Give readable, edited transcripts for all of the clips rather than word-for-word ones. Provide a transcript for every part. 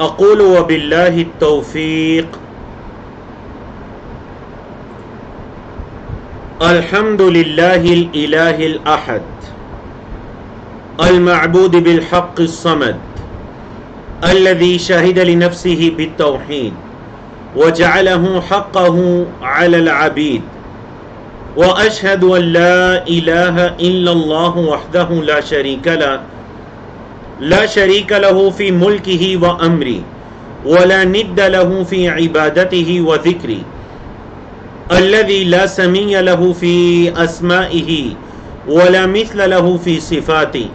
اقول وباللہ التوفیق. الحمد للہ الالہ الاحد المعبود بالحق الصمد الذي شهد لنفسه بالتوحيد وجعله حقه على العبيد وأشهد أن لا إله إلا الله وحده لا شريك له في ملكه وأمره ولا ند له في عبادته وذكره الذي لا سمي له في أسمائه ولا مثل له في صفاته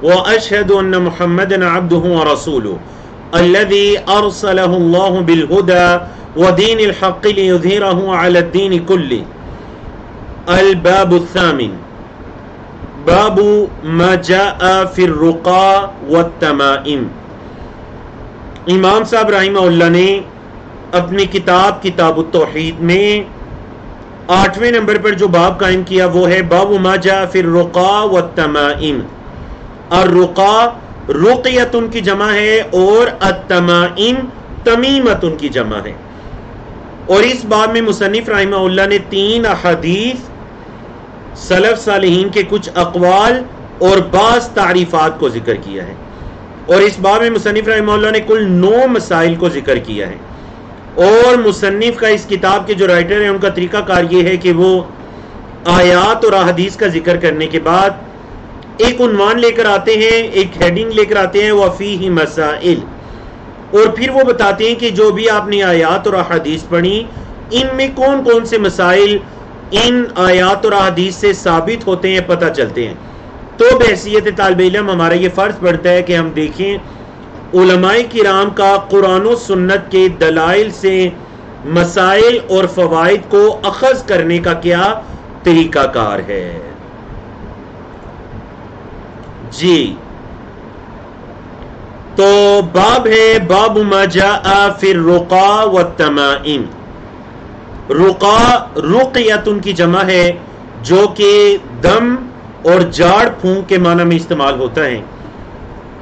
وأشهد أن محمدا عبده ورسوله الذي أرسله الله بالهدى ودين الحق ليظهره على الدين كله. الباب الثامن باب ما جاء في الرقى والتمائم. امام صاحب رحمہ اللہ نے اپنی کتاب التوحید میں 8ویں نمبر پر جو باب قائم کیا وہ ہے باب ما جاء فی الرقى والتمائم. الرقى رقیت کی جمع ہے اور التمائم تمیمت کی جمع ہے. اور اس باب میں مصنف رحمہ اللہ نے 3 احادیث، سلف صالحین کے کچھ اقوال اور بعض تعریفات کو ذکر کیا ہے. اور اس باب میں مصنف رحمہ اللہ نے کل 9 مسائل کو ذکر کیا ہے. اور مصنف کا اس کتاب کے جو رائٹر ہیں ان کا طریقہ کار یہ ہے کہ وہ آیات اور احادیث کا ذکر کرنے کے بعد ایک عنوان لے کر آتے ہیں، ایک ہیڈنگ لے کر آتے ہیں وفیہ مسائل، اور پھر وہ بتاتے ہیں کہ جو بھی آپ نے آیات اور احادیث پڑھی ان میں کون کون سے مسائل ان آیات اور احادیث سے ثابت ہوتے ہیں، پتہ چلتے ہیں. تو بحیثیت طالب علم ہمارا یہ فرض پڑتا ہے کہ ہم دیکھیں علماء کرام کا قرآن و سنت کے دلائل سے مسائل اور فوائد کو اخذ کرنے کا کیا طریقہ کار ہے. جی تو باب ہے باب ما جاء فی الرقى والتمائم. رقیت کی جمع ہے جو کہ دم اور جاڑ پھونک کے معنی میں استعمال ہوتا ہے.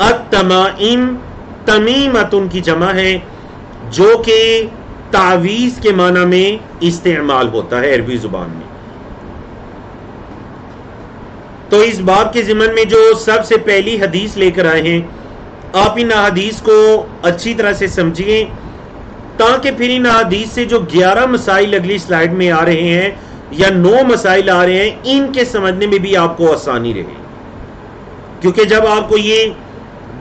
التمائم تمیمت کی جمع ہے جو کہ تعویذ کے معنی میں استعمال ہوتا ہے عربی زبان میں. تو اس باب کے ضمن میں جو سب سے پہلی حدیث لے کر آئے ہیں آپ ان حدیث کو اچھی طرح سے سمجھیں تاکہ پھر ان حدیث سے جو 11 مسائل اگلی سلائیڈ میں آ رہے ہیں یا 9 مسائل آ رہے ہیں ان کے سمجھنے میں بھی آپ کو آسانی رہے. کیونکہ جب آپ کو یہ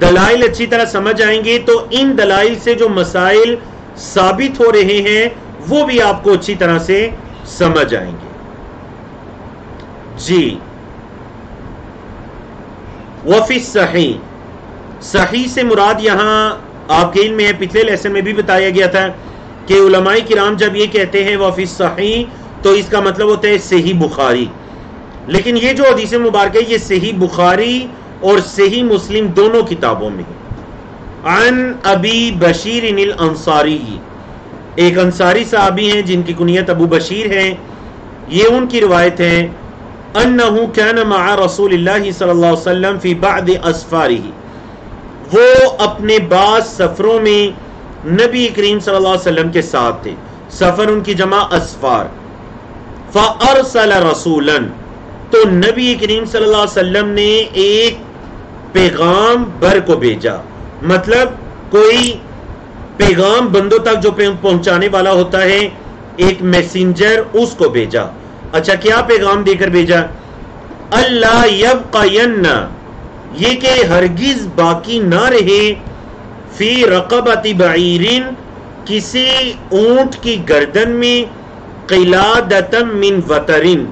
دلائل اچھی طرح سمجھ آئیں گے تو ان دلائل سے جو مسائل ثابت ہو رہے ہیں وہ بھی آپ کو اچھی طرح سے سمجھ آئیں گے. جی وفی صحیح، صحیح سے مراد یہاں آپ کے علم میں ہے، پچھلے لیسن میں بھی بتایا گیا تھا کہ علماء کرام جب یہ کہتے ہیں وفی صحیح تو اس کا مطلب ہوتا ہے صحیح بخاری. لیکن یہ جو حدیث مبارکہ ہے یہ صحیح بخاری اور صحیح مسلم دونوں کتابوں میں ہے. عن ابی بشیر الانصاری، ایک انصاری صحابی ہیں جن کی کنیت ابو بشیر ہے، یہ ان کی روایت ہے انہو کان مع رسول اللہ صلی اللہ علیہ وسلم فی بعض اسفارہ، وہ اپنے بعض سفروں میں نبی کریم صلی اللہ علیہ وسلم کے ساتھ تھے. سفر ان کی جمع اسفار. فارسل رسولا، تو نبی کریم صلی اللہ علیہ وسلم نے ایک پیغام بر کو بھیجا، مطلب کوئی پیغام بندوں تک جو پہنچانے والا ہوتا ہے ایک میسنجر، اس کو بھیجا. اچھا کیا پیغام دے کر بھیجا؟ اللہ یبقین، یہ کہ ہرگز باقی نہ رہے فی رقبت بعیرن، کسی اونٹ کی گردن میں قلادۃ من وترن،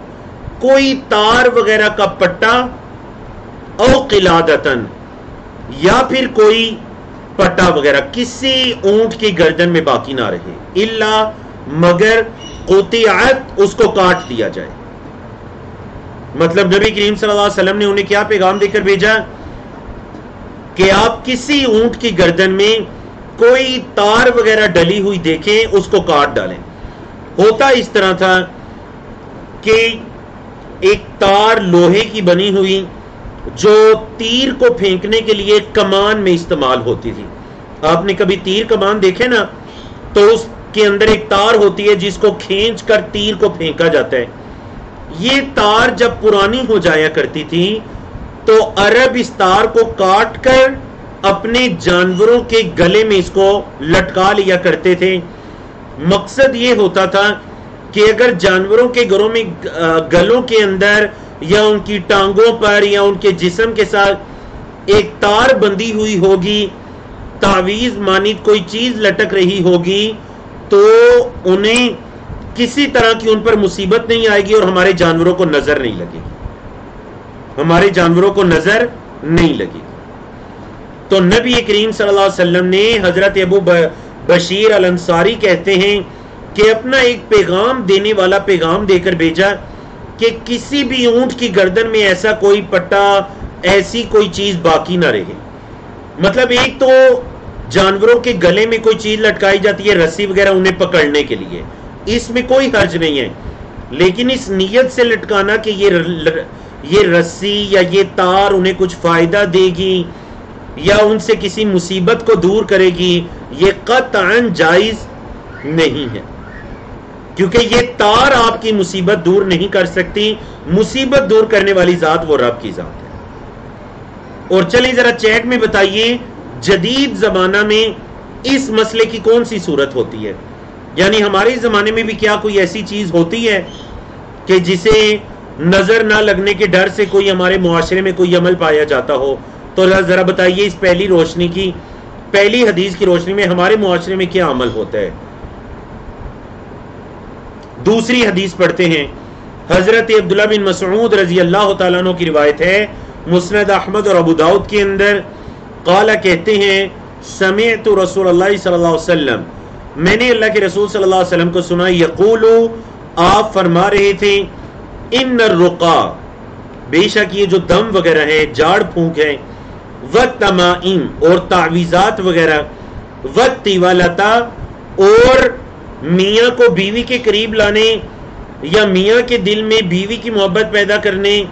کوئی تار وغیرہ کا پٹا، او قلادتن، یا پھر کوئی پٹا وغیرہ کسی اونٹ کی گردن میں باقی نہ رہے، الا مگر قطعت، اس کو کاٹ دیا جائے. مطلب نبی کریم صلی اللہ علیہ وسلم نے انہیں کیا پیغام دے کر بھیجا کہ آپ کسی اونٹ کی گردن میں کوئی تار وغیرہ ڈلی ہوئی دیکھیں اس کو کاٹ ڈالیں. ہوتا اس طرح تھا کہ ایک تار لوہے کی بنی ہوئی جو تیر کو پھینکنے کے لیے کمان میں استعمال ہوتی تھی، آپ نے کبھی تیر کمان دیکھے نا، تو اس کے اندر ایک تار ہوتی ہے جس کو کھینچ کر تیر کو پھینکا جاتا ہے. یہ تار جب پرانی ہو جایا کرتی تھی تو عرب اس تار کو کاٹ کر اپنے جانوروں کے گلے میں اس کو لٹکا لیا کرتے تھے. مقصد یہ ہوتا تھا کہ اگر جانوروں کے گلوں کے اندر یا ان کی ٹانگوں پر یا ان کے جسم کے ساتھ ایک تار بندھی ہوئی ہوگی، تعویذ مانند کوئی چیز لٹک رہی ہوگی، تو انہیں کسی طرح کی ان پر مصیبت نہیں آئے گی اور ہمارے جانوروں کو نظر نہیں لگے گی، ہمارے جانوروں کو نظر نہیں لگے گی. تو نبی کریم صلی اللہ علیہ وسلم نے حضرت ابو بشیر الانصاری کہتے ہیں کہ اپنا ایک پیغام دینے والا پیغام دے کر بھیجا کہ کسی بھی اونٹ کی گردن میں ایسا کوئی پٹا، ایسی کوئی چیز باقی نہ رہے. مطلب ایک تو جانوروں کے گلے میں کوئی چیز لٹکائی جاتی ہے، رسی وغیرہ انہیں پکڑنے کے لیے، اس میں کوئی حرج نہیں ہے، لیکن اس نیت سے لٹکانا کہ یہ رسی یا یہ تار انہیں کچھ فائدہ دے گی یا ان سے کسی مصیبت کو دور کرے گی، یہ قطعاً جائز نہیں ہے، کیونکہ یہ تار آپ کی مصیبت دور نہیں کر سکتی. مصیبت دور کرنے والی ذات وہ رب کی ذات ہے. اور چلیں ذرا چیٹ میں بتائیے جدید زمانہ میں اس مسئلے کی کون سی صورت ہوتی ہے؟ یعنی ہمارے زمانے میں بھی کیا کوئی ایسی چیز ہوتی ہے کہ جسے نظر نہ لگنے کے ڈر سے کوئی ہمارے معاشرے میں کوئی عمل پایا جاتا ہو؟ تو ذرا بتائیے اس پہلی حدیث کی روشنی میں ہمارے معاشرے میں کیا عمل ہوتا ہے. دوسری حدیث پڑھتے ہیں. حضرت عبداللہ بن مسعود رضی اللہ تعالیٰ عنہ کی روایت ہے، مسند احمد اور ابو داؤد کے اندر. قال کہتے ہیں سمعت رسول اللہ صلی اللہ علیہ وسلم، میں نے اللہ کے رسول صلی اللہ علیہ وسلم کو سنا، یقول، آپ فرما رہے تھے، ان الرقا، بے شک یہ جو دم وغیرہ ہے، جاڑ پھونک ہے، والتمائم، اور تعویذات وغیرہ، والتوالتا، اور میاں کو بیوی کے قریب لانے یا میاں کے دل میں بیوی کی محبت پیدا کرنے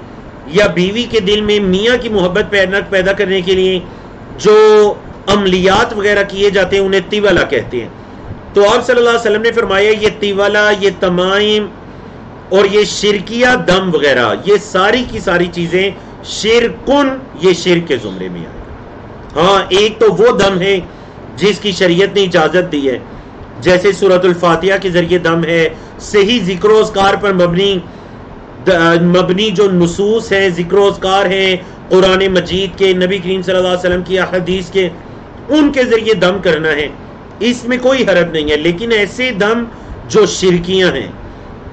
یا بیوی کے دل میں میاں کی محبت پیدا کرنے کے لیے جو عملیات وغیرہ کیے جاتے ہیں انہیں تیوالا کہتے ہیں. تو آپ صلی اللہ علیہ وسلم نے فرمایا یہ تیوالا، یہ تمائم اور یہ شرکیہ دم وغیرہ، یہ ساری کی ساری چیزیں شرکن، یہ شرک کے زمرے میں آئے. ہاں ایک تو وہ دم ہے جس کی شریعت نے اجازت دی ہے، جیسے سورۃ الفاتحہ کے ذریعے دم ہے، صحیح ذکر و اذکار پر مبنی جو نصوص ہیں، ذکر و اذکار ہیں قرآن مجید کے، نبی کریم صلی اللہ علیہ وسلم کی احادیث کے، ان کے ذریعے دم کرنا ہے، اس میں کوئی حرج نہیں ہے. لیکن ایسے دم جو شرکیاں ہیں،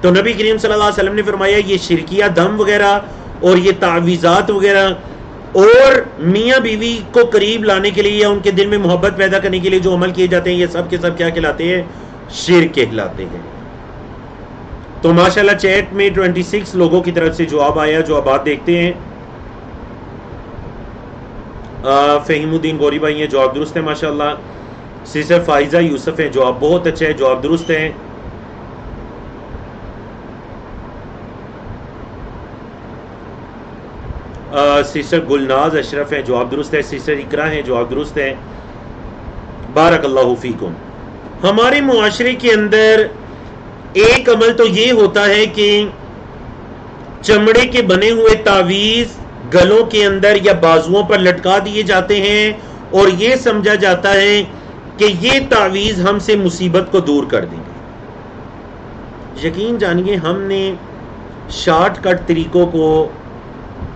تو نبی کریم صلی اللہ علیہ وسلم نے فرمایا یہ شرکیہ دم وغیرہ اور یہ تعویذات وغیرہ اور میاں بیوی کو قریب لانے کے لیے یا ان کے دل میں محبت پیدا کرنے کے لیے جو عمل کیے جاتے ہیں، یہ سب کے سب کیا کہلاتے ہیں؟ شرک کہلاتے ہیں. تو ماشاءاللہ چیٹ میں 26 لوگوں کی طرف سے جواب آیا، جو اب آپ دیکھتے ہیں. فہیم الدین گوری بھائی ہیں، جواب درست ہے ماشاءاللہ. سسٹر فائزہ یوسف ہیں، جواب بہت اچھا ہے، جواب درست ہے. سسٹر گلناز اشرف ہیں، جواب درست ہے. سسٹر اقرا ہیں، جواب درست ہے. بارک اللہ فیکم. ہمارے معاشرے کے اندر ایک عمل تو یہ ہوتا ہے کہ چمڑے کے بنے ہوئے تعویذ گلوں کے اندر یا بازوؤں پر لٹکا دیے جاتے ہیں اور یہ سمجھا جاتا ہے کہ یہ تعویذ ہم سے مصیبت کو دور کر دیں گے. یقین جانیے ہم نے شارٹ کٹ طریقوں کو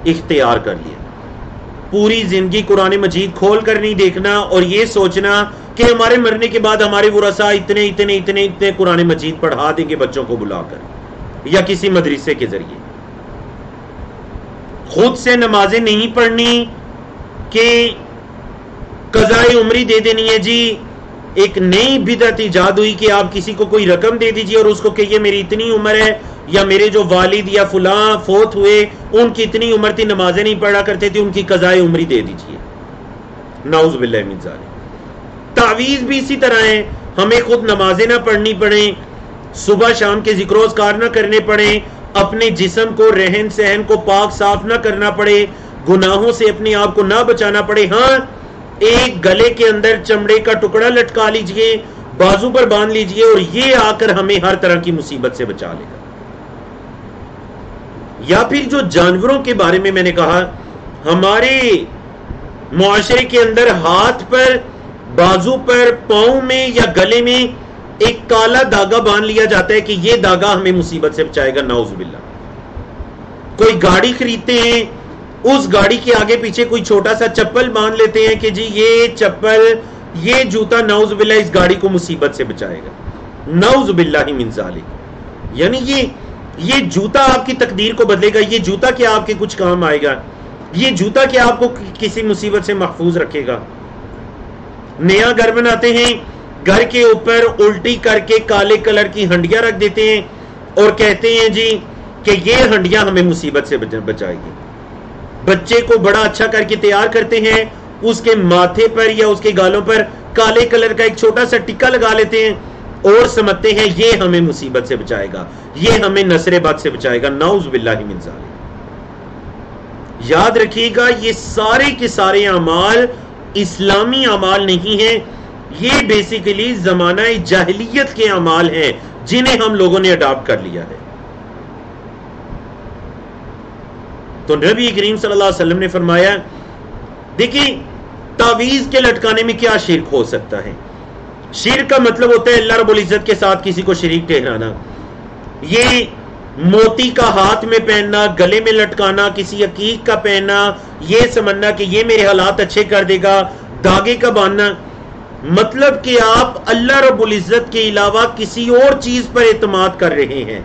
اختیار کر لیا. پوری زندگی قرآن مجید کھول کر نہیں دیکھنا اور یہ سوچنا کہ ہمارے مرنے کے بعد ہمارے ورثاء اتنے قرآن مجید پڑھا دیں گے بچوں کو بلا کر یا کسی مدرسے کے ذریعے. خود سے نمازیں نہیں پڑھنی کہ قضائے عمری دے دینی ہے. جی ایک نئی بدعت ایجاد ہوئی کہ آپ کسی کو کوئی رقم دے دیجئے اور اس کو کہیے میری اتنی عمر ہے، یا میرے جو والد یا فلاں فوت ہوئے ان کی اتنی عمر تھی، نمازیں نہیں پڑھا کرتے تھے، ان کی قضائے عمری دے دیجئے. نعوذ باللہ من ذالک. تعویذ بھی اسی طرح ہے، ہمیں خود نمازیں نہ پڑھنی پڑیں، صبح شام کے ذکر و اذکار نہ کرنے پڑیں، اپنے جسم کو، رہن سہن کو پاک صاف نہ کرنا پڑے، گناہوں سے اپنے آپ کو نہ بچانا پڑے. ہاں ایک گلے کے اندر چمڑے کا ٹکڑا لٹکا لیجئے، بازو پر باندھ لیجئے، اور یہ آ کر ہمیں ہر طرح کی مصیبت سے بچا لے گا۔ یا پھر جو جانوروں کے بارے میں نے کہا، ہمارے معاشرے کے اندر ہاتھ پر، بازو پر، پاؤں میں یا گلے میں ایک کالا دھاگا باندھ لیا جاتا ہے کہ یہ دھاگا ہمیں مصیبت سے بچائے گا، نعوذ باللہ۔ کوئی گاڑی خریدتے ہیں، اس گاڑی کے آگے پیچھے کوئی چھوٹا سا چپل باندھ لیتے ہیں کہ جی یہ چپل، یہ جوتا نعوذ باللہ اس گاڑی کو مصیبت سے بچائے گا، نعوذ باللہ من ذالک۔ یعنی یہ جوتا آپ کی تقدیر کو بدلے گا، یہ جوتا کیا آپ کے کچھ کام آئے گا، یہ جوتا کیا آپ کو کسی مصیبت سے محفوظ رکھے گا۔ نیا گھر بناتے ہیں، گھر کے اوپر الٹی کر کے کالے کلر کی ہنڈیاں رکھ دیتے ہیں اور کہتے ہیں جی کہ یہ ہنڈیاں ہمیں مصیبت سے بچائے گی۔ بچے کو بڑا اچھا کر کے تیار کرتے ہیں، اس کے ماتھے پر یا اس کے گالوں پر کالے کلر کا ایک چھوٹا سا ٹکا لگا لیتے ہیں اور سمجھتے ہیں یہ ہمیں مصیبت سے بچائے گا، یہ ہمیں نصر بد سے بچائے گا، نعوذ باللہ من ذالک۔ یاد رکھیے گا یہ سارے کے سارے اعمال اسلامی اعمال نہیں ہیں، یہ بیسیکلی زمانہ جاہلیت کے اعمال ہیں جنہیں ہم لوگوں نے اڈاپٹ کر لیا ہے۔ تو نبی کریم صلی اللہ علیہ وسلم نے فرمایا، دیکھیں تعویذ کے لٹکانے میں کیا شرک ہو سکتا ہے؟ شرک کا مطلب ہوتا ہے اللہ رب العزت کے ساتھ کسی کو شریک ٹھہرانا۔ یہ موتی کا ہاتھ میں پہننا، گلے میں لٹکانا، کسی عقیق کا پہننا، یہ سمجھنا کہ یہ میرے حالات اچھے کر دے گا، دھاگے کا باندھنا، مطلب کہ آپ اللہ رب العزت کے علاوہ کسی اور چیز پر اعتماد کر رہے ہیں۔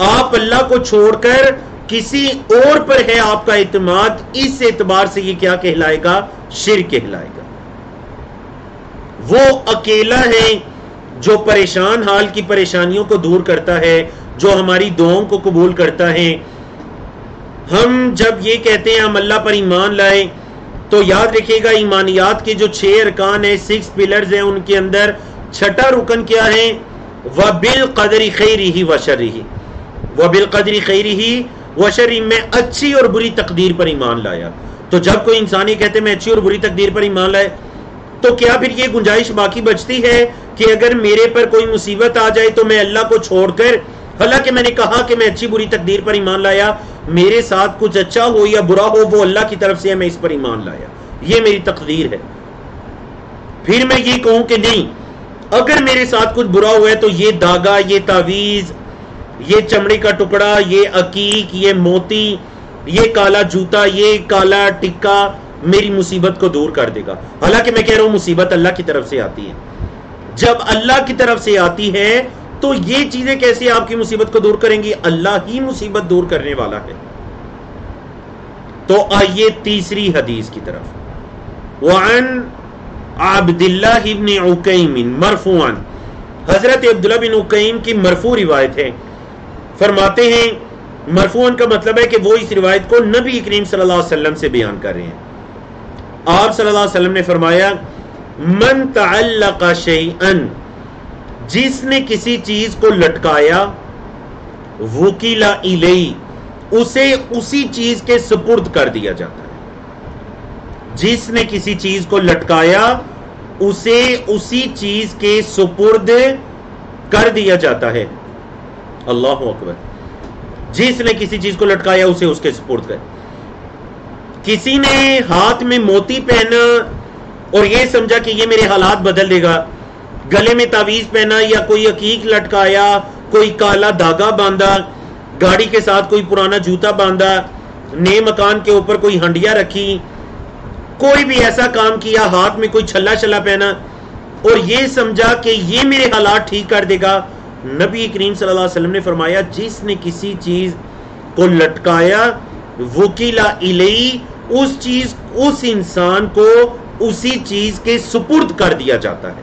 آپ اللہ کو چھوڑ کر کسی اور پر ہے آپ کا اعتماد، اس اعتبار سے یہ کیا کہلائے گا؟ شرک کہلائے گا۔ وہ اکیلا ہے جو پریشان حال کی پریشانیوں کو دور کرتا ہے، جو ہماری دعاؤں کو قبول کرتا ہے۔ ہم جب یہ کہتے ہیں ہم اللہ پر ایمان لائے تو یاد رکھیے گا ایمانیات کے جو 6 ارکان ہیں، 6 پلرز ہیں، ان کے اندر چھٹا رکن کیا ہے؟ وَبِالْقَدْرِ خَيْرِهِ وَشَرِّهِ، وَبِالْقَدْرِ خَيْرِهِ وَشَرِّهِ، میں اچھی اور بری تقدیر پر ایمان لایا۔ تو جب کوئی انسان یہ کہتے ہیں میں اچھی اور بری تقدیر پر ایمان لائے، تو کیا پھر یہ گنجائش باقی بچتی ہے کہ اگر میرے پر کوئی مصیبت آ جائے تو میں اللہ کو چھوڑ کر، حالانکہ میں نے کہا کہ میں اچھی بری تقدیر پر ایمان لایا، میرے ساتھ کچھ اچھا ہو یا برا ہو وہ اللہ کی طرف سے ہے، میں اس پر ایمان لایا، یہ میری تقدیر ہے، پھر میں یہ کہوں کہ نہیں اگر میرے ساتھ کچھ برا ہوا ہے تو یہ دھاگا، یہ تعویذ، یہ چمڑے کا ٹکڑا، یہ عقیق، یہ موتی، یہ کالا جوتا، یہ کالا ٹکا میری مصیبت کو دور کر دے گا۔ حالانکہ میں کہہ رہا ہوں مصیبت اللہ کی طرف سے آتی ہے۔ جب اللہ کی طرف سے آتی ہے تو یہ چیزیں کیسے آپ کی مصیبت کو دور کریں گی؟ اللہ ہی مصیبت دور کرنے والا ہے۔ تو آئیے تیسری حدیث کی طرف۔ وعن عبد اللہ بن عکیم مرفوعا، حضرت عبداللہ بن عکیم کی مرفوع روایت ہے، فرماتے ہیں مرفوعاً کا مطلب ہے کہ وہ اس روایت کو نبی کریم صلی اللہ علیہ وسلم سے بیان کر رہے ہیں۔ آپ صلی اللہ علیہ وسلم نے فرمایا من تعلق شیئا، جس نے کسی چیز کو لٹکایا، وکیل الیہ، اسے اسی چیز کے سپرد کر دیا جاتا ہے۔ جس نے کسی چیز کو لٹکایا اسے اسی چیز کے سپرد کر دیا جاتا ہے۔ اللہ اکبر۔ جس نے کسی چیز کو لٹکایا اسے اس کے سپرد کر۔ کسی نے ہاتھ میں موتی پہنا اور یہ سمجھا کہ یہ میرے حالات بدل دے گا، گلے میں تعویذ پہنا یا کوئی عقیق لٹکایا، کوئی کالا دھاگا باندھا، گاڑی کے ساتھ کوئی پرانا جوتا باندھا، نئے مکان کے اوپر کوئی ہنڈیاں رکھی، کوئی بھی ایسا کام کیا، ہاتھ میں کوئی چھلا چھلا پہنا اور یہ سمجھا کہ یہ میرے حالات ٹھیک کر دے گا۔ نبی کریم صلی اللہ علیہ وسلم نے فرمایا جس نے کسی چیز کو لٹکایا، وکیل الیہ، اس چیز اس انسان کو اسی چیز کے سپرد کر دیا جاتا ہے۔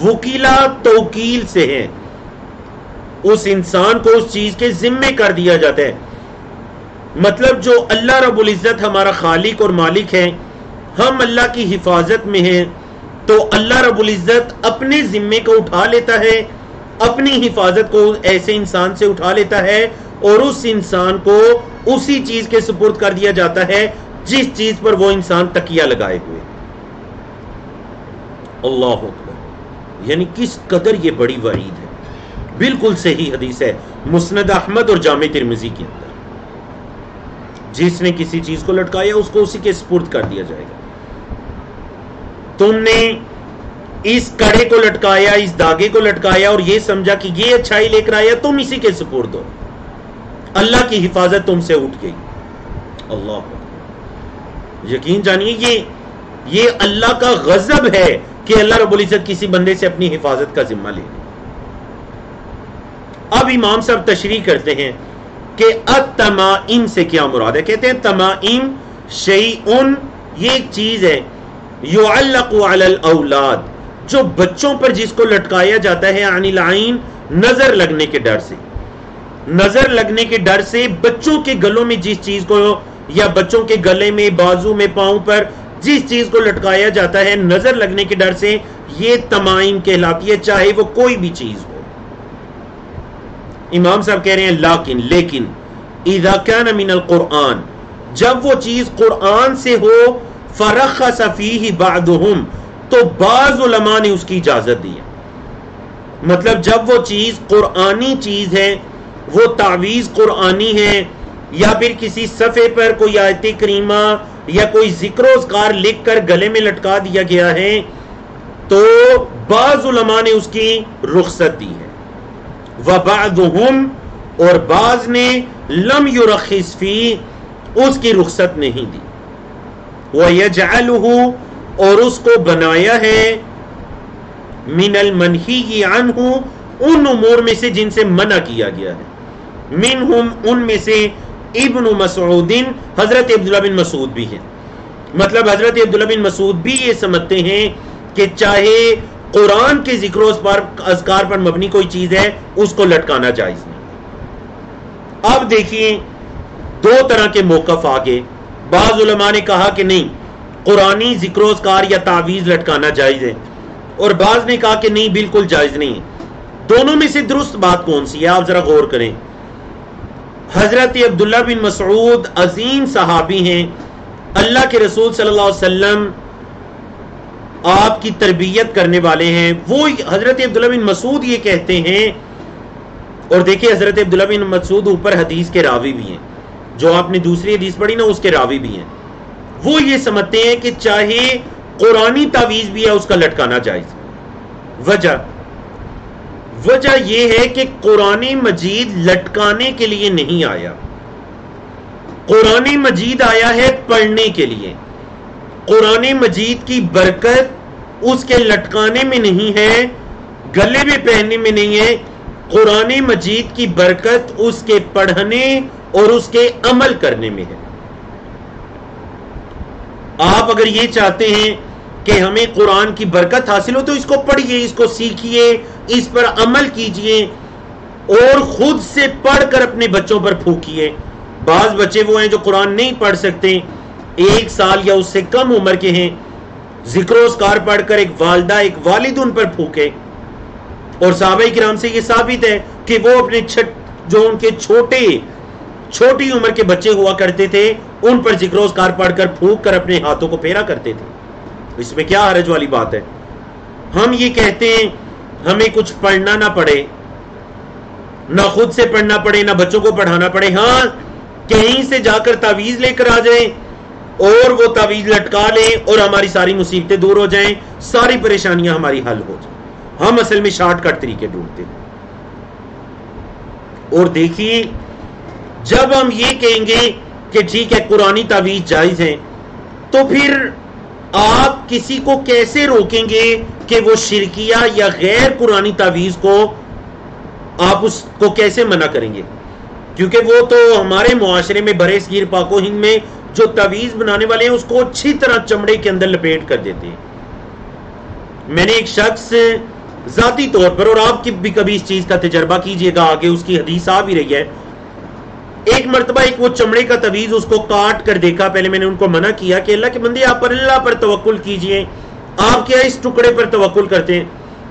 وکیلا توکیل سے ہے، اس انسان کو اس چیز کے ذمے کر دیا جاتا ہے۔ مطلب جو اللہ رب العزت ہمارا خالق اور مالک ہے، ہم اللہ کی حفاظت میں ہیں، تو اللہ رب العزت اپنے ذمے کو اٹھا لیتا ہے، اپنی حفاظت کو ایسے انسان سے اٹھا لیتا ہے اور اس انسان کو اسی چیز کے سپرد کر دیا جاتا ہے جس چیز پر وہ انسان تکیہ لگائے ہوئے. اللہ اکبر، یعنی کس قدر یہ بڑی وعید ہے. بالکل صحیح حدیث ہے مسند احمد اور جامع ترمذی کے اندر، جس نے کسی چیز کو لٹکایا اس کو اسی کے سپرد کر دیا جائے گا. تم نے اس کڑے کو لٹکایا، اس دھاگے کو لٹکایا اور یہ سمجھا کہ یہ اچھائی لے کر آیا، تم اسی کے سپرد ہو. اللہ کی حفاظت تم سے اٹھ گئی. اللہ، یقین جانیے یہ اللہ کا غضب ہے کہ اللہ رب العزت کسی بندے سے اپنی حفاظت کا ذمہ لے. اب امام صاحب تشریح کرتے ہیں کہ التمائم سے کیا مراد ہے. کہتے ہیں تمائم شیئن، یہ ایک چیز ہے یعلق علی الاولاد، جو بچوں پر جس کو لٹکایا جاتا ہے عن العین، نظر لگنے کے ڈر سے. نظر لگنے کے ڈر سے بچوں کے گلوں میں جس چیز کو، یا بچوں کے گلے میں، بازو میں، پاؤں پر جس چیز کو لٹکایا جاتا ہے نظر لگنے کے ڈر سے، یہ تمائم کہلاتی ہے، چاہے وہ کوئی بھی چیز ہو. امام صاحب کہہ رہے ہیں لیکن اذا کان من القرآن، جب وہ چیز قرآن سے ہو، فرخص فیہ بعضهم، تو بعض علماء نے اس کی اجازت دی ہے. مطلب جب وہ چیز قرآنی چیز ہے، وہ تعویذ قرآنی ہے، یا پھر کسی صفحے پر کوئی آیت کریمہ یا کوئی ذکر و اذکار لکھ کر گلے میں لٹکا دیا گیا ہے، تو بعض علماء نے اس کی رخصت دی ہے. وبعضهم، اور بعض نے لم یرخص فی، اس کی رخصت نہیں دی. وَيَجْعَلُهُ، اور اس کو بنایا ہے من المنہی عنہ، ان امور میں سے جن سے منع کیا گیا ہے. منہم، ان میں سے ابن مسعود، حضرت عبداللہ بن مسعود بھی ہیں. مطلب حضرت عبداللہ بن مسعود بھی یہ سمجھتے ہیں کہ چاہے قرآن کے ذکر و اذکار پر مبنی کوئی چیز ہے، اس کو لٹکانا جائز نہیں. اب دیکھیے دو طرح کے موقف آگے. بعض علماء نے کہا کہ نہیں، قرآنی ذکر و اذکار یا تعویذ لٹکانا جائز ہے، اور بعض نے کہا کہ نہیں، بالکل جائز نہیں ہے. دونوں میں سے درست بات کون سی ہے؟ آپ ذرا غور کریں. حضرت عبداللہ بن مسعود عظیم صحابی ہیں، اللہ کے رسول صلی اللہ علیہ وسلم آپ کی تربیت کرنے والے ہیں. وہ حضرت عبداللہ بن مسعود یہ کہتے ہیں، اور دیکھیں حضرت عبداللہ بن مسعود اوپر حدیث کے راوی بھی ہیں، جو آپ نے دوسری حدیث پڑھی نا اس کے راوی بھی ہیں. وہ یہ سمجھتے ہیں کہ چاہے قرآنی تعویذ بھی ہے، اس کا لٹکانا جائز. وجہ یہ ہے کہ قرآن مجید لٹکانے کے لیے نہیں آیا، قرآن مجید آیا ہے پڑھنے کے لیے. قرآن مجید کی برکت اس کے لٹکانے میں نہیں ہے، گلے میں پہننے میں نہیں ہے. قرآن مجید کی برکت اس کے پڑھنے اور اس کے عمل کرنے میں ہے. آپ اگر یہ چاہتے ہیں کہ ہمیں قرآن کی برکت حاصل ہو تو اس کو پڑھیے، اس کو سیکھیے، اس پر عمل کیجئے، اور خود سے پڑھ کر اپنے بچوں پر پھونکیے. بعض بچے وہ ہیں جو قرآن نہیں پڑھ سکتے، 1 سال یا اس سے کم عمر کے ہیں، ذکر و اذکار پڑھ کر ایک والدہ ایک والد ان پر پھونکے. اور صحابہ کرام سے یہ ثابت ہے کہ وہ اپنے جو ان کے چھوٹی عمر کے بچے ہوا کرتے تھے، ان پر ذکر و اذکار پڑھ کر پھونک کر اپنے ہاتھوں کو پھیرا کرتے تھے. اس میں کیا حرج والی بات ہے؟ ہم یہ کہتے ہیں ہمیں کچھ پڑھنا نہ پڑے، نہ خود سے پڑھنا پڑے، نہ بچوں کو پڑھانا پڑے. ہاں، کہیں سے جا کر تعویذ لے کر آ جائیں اور وہ تعویذ لٹکا لیں اور ہماری ساری مصیبتیں دور ہو جائیں، ساری پریشانیاں ہماری حل ہو جائیں. ہم اصل میں شارٹ کٹ طریقے ڈھونڈتے ہیں. اور دیکھیے جب ہم یہ کہیں گے کہ ٹھیک ہے قرآنی تعویذ جائز ہے، تو پھر آپ کسی کو کیسے روکیں گے کہ وہ شرکیہ یا غیر قرآنی تعویذ کو آپ اس کو کیسے منع کریں گے؟ کیونکہ وہ تو ہمارے معاشرے میں برے صغیر پاک و ہند میں جو تعویذ بنانے والے ہیں اس کو اچھی طرح چمڑے کے اندر لپیٹ کر دیتے ہیں. میں نے ایک شخص ذاتی طور پر، اور آپ کی بھی کبھی اس چیز کا تجربہ کیجئے گا، آگے اس کی حدیث آ بھی رہی ہے، ایک مرتبہ ایک وہ چمڑے کا تعویذ اس کو کاٹ کر دیکھا. پہلے میں نے ان کو منع کیا کہ اللہ کے بندے آپ پر اللہ پر توکل کیجئے، آپ کیا اس ٹکڑے پر توکل کرتے ہیں؟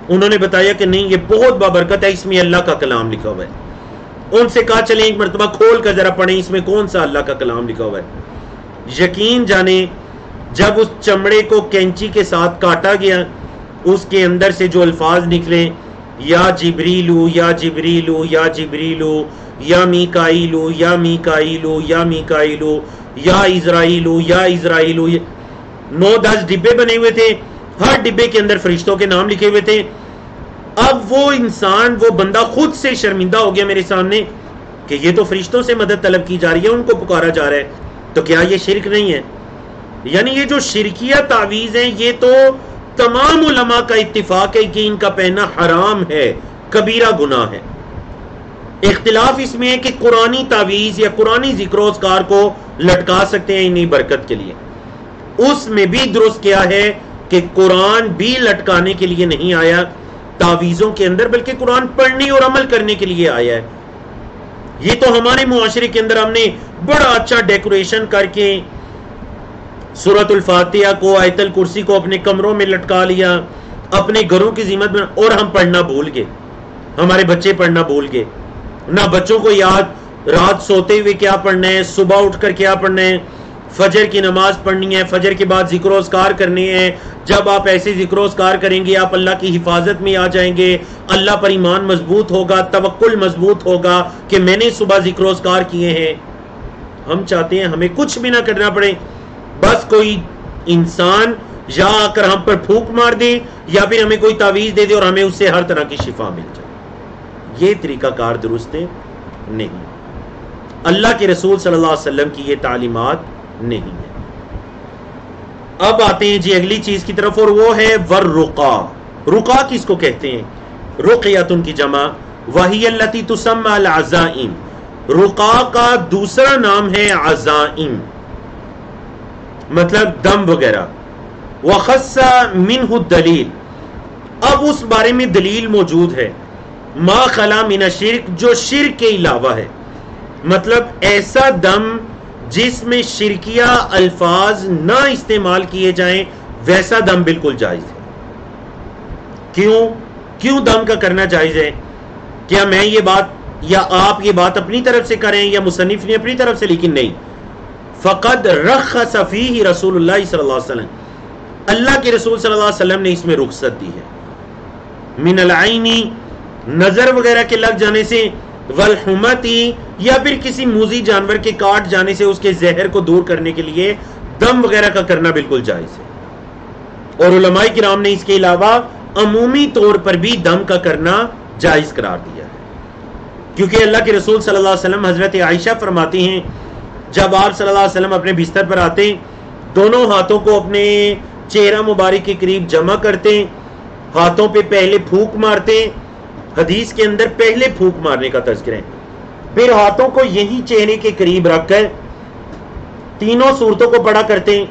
انہوں نے بتایا کہ نہیں، یہ بہت بابرکت ہے، اس میں اللہ کا کلام لکھا ہوا ہے. ان سے کہا چلیں ایک مرتبہ کھول کر ذرا پڑھیں اس میں کون سا اللہ کا کلام لکھا ہوا ہے. یقین جانے جب اس چمڑے کو کینچی کے ساتھ کاٹا گیا اس کے اندر سے جو الفاظ نکلے یا جبریلو یا جبریلو یا جبریلو یا میکائیلو یا میکائیلو یا میکائیلو یا اسرائیلو یا اسرائیلو، 9-10 ڈبے بنے ہوئے تھے، ہر ڈبے کے اندر فرشتوں کے نام لکھے ہوئے تھے. اب وہ انسان، وہ بندہ خود سے شرمندہ ہو گیا میرے سامنے کہ یہ تو فرشتوں سے مدد طلب کی جا رہی ہے، ان کو پکارا جا رہا ہے، تو کیا یہ شرک نہیں ہے؟ یعنی یہ جو شرکیہ تعویذ ہیں یہ تو تمام علماء کا اتفاق ہے کہ ان کا پہننا حرام ہے، کبیرہ گناہ ہے. اختلاف اس میں ہے کہ قرآنی تعویذ یا قرآنی ذکر و اذکار کو لٹکا سکتے ہیں انہی برکت کے لیے. اس میں بھی درست کیا ہے کہ قرآن بھی لٹکانے کے لیے نہیں آیا تعویذوں کے اندر، بلکہ قرآن پڑھنے اور عمل کرنے کے لیے آیا ہے. یہ تو ہمارے معاشرے کے اندر ہم نے بڑا اچھا ڈیکوریشن کر کے سورۃ الفاتحہ کو، آیت الکرسی کو اپنے کمروں میں لٹکا لیا، اپنے گھروں کی زینت میں، اور ہم پڑھنا بھول گئے، ہمارے بچے پڑھنا بھول گئے. نہ بچوں کو یاد رات سوتے ہوئے کیا پڑھنا ہے، صبح اٹھ کر کیا پڑھنا ہے، فجر کی نماز پڑھنی ہے، فجر کے بعد ذکر و اذکار کرنے ہیں. جب آپ ایسے ذکر و اذکار کریں گے آپ اللہ کی حفاظت میں آ جائیں گے، اللہ پر ایمان مضبوط ہوگا، توکل مضبوط ہوگا کہ میں نے صبح ذکر و اذکار کیے ہیں. ہم چاہتے ہیں ہمیں کچھ بھی نہ کرنا پڑے، بس کوئی انسان یا آ کر ہم پر پھونک مار دے یا پھر ہمیں کوئی تعویذ دے دے اور ہمیں اس سے ہر طرح کی شفا مل جائے. یہ طریقہ کار درست نہیں. اللہ کے رسول صلی اللہ علیہ وسلم کی یہ تعلیمات نہیں ہے. اب آتے ہیں جی اگلی چیز کی طرف، اور وہ ہے والرقا. رقا کس کو کہتے ہیں؟ رقیتن کی جمع وہی التی تسمى العزائم. رقا کا دوسرا نام ہے عزائم، مطلب دم وغیرہ. وخص منہ الدلیل. اب اس بارے میں دلیل موجود ہے، ما خلا من الشرک، جو شرک کے علاوہ ہے، مطلب ایسا دم جس میں شرکیہ الفاظ نہ استعمال کیے جائیں ویسا دم بالکل جائز ہے. کیوں دم کا کرنا جائز ہے؟ کیا میں یہ بات یا آپ یہ بات اپنی طرف سے کریں یا مصنف نے اپنی طرف سے؟ لیکن نہیں. فقد رخص فیہ رسول اللہ صلی اللہ علیہ وسلم، اللہ کے رسول صلی اللہ علیہ وسلم نے اس میں رخصت دی ہے. من العینی، نظر وغیرہ کے لگ جانے سے، والحمتی، یا پھر کسی موذی جانور کے کاٹ جانے سے اس کے زہر کو دور کرنے کے لیے دم وغیرہ کا کرنا بالکل جائز ہے. اور علماء کرام نے اس کے علاوہ عمومی طور پر بھی دم کا کرنا جائز قرار دیا ہے، کیونکہ اللہ کے رسول صلی اللہ علیہ وسلم، حضرت عائشہ فرماتی ہیں جب آپ صلی اللہ علیہ وسلم اپنے بستر پر آتے دونوں ہاتھوں کو اپنے چہرہ مبارک کے قریب جمع کرتے، ہاتھوں پہ پہلے پھونک مارتے. حدیث کے اندر پہلے پھونک مارنے کا تذکرہ ہے، پھر ہاتھوں کو یہی چہرے کے قریب رکھ کر تینوں صورتوں کو پڑھا کرتے،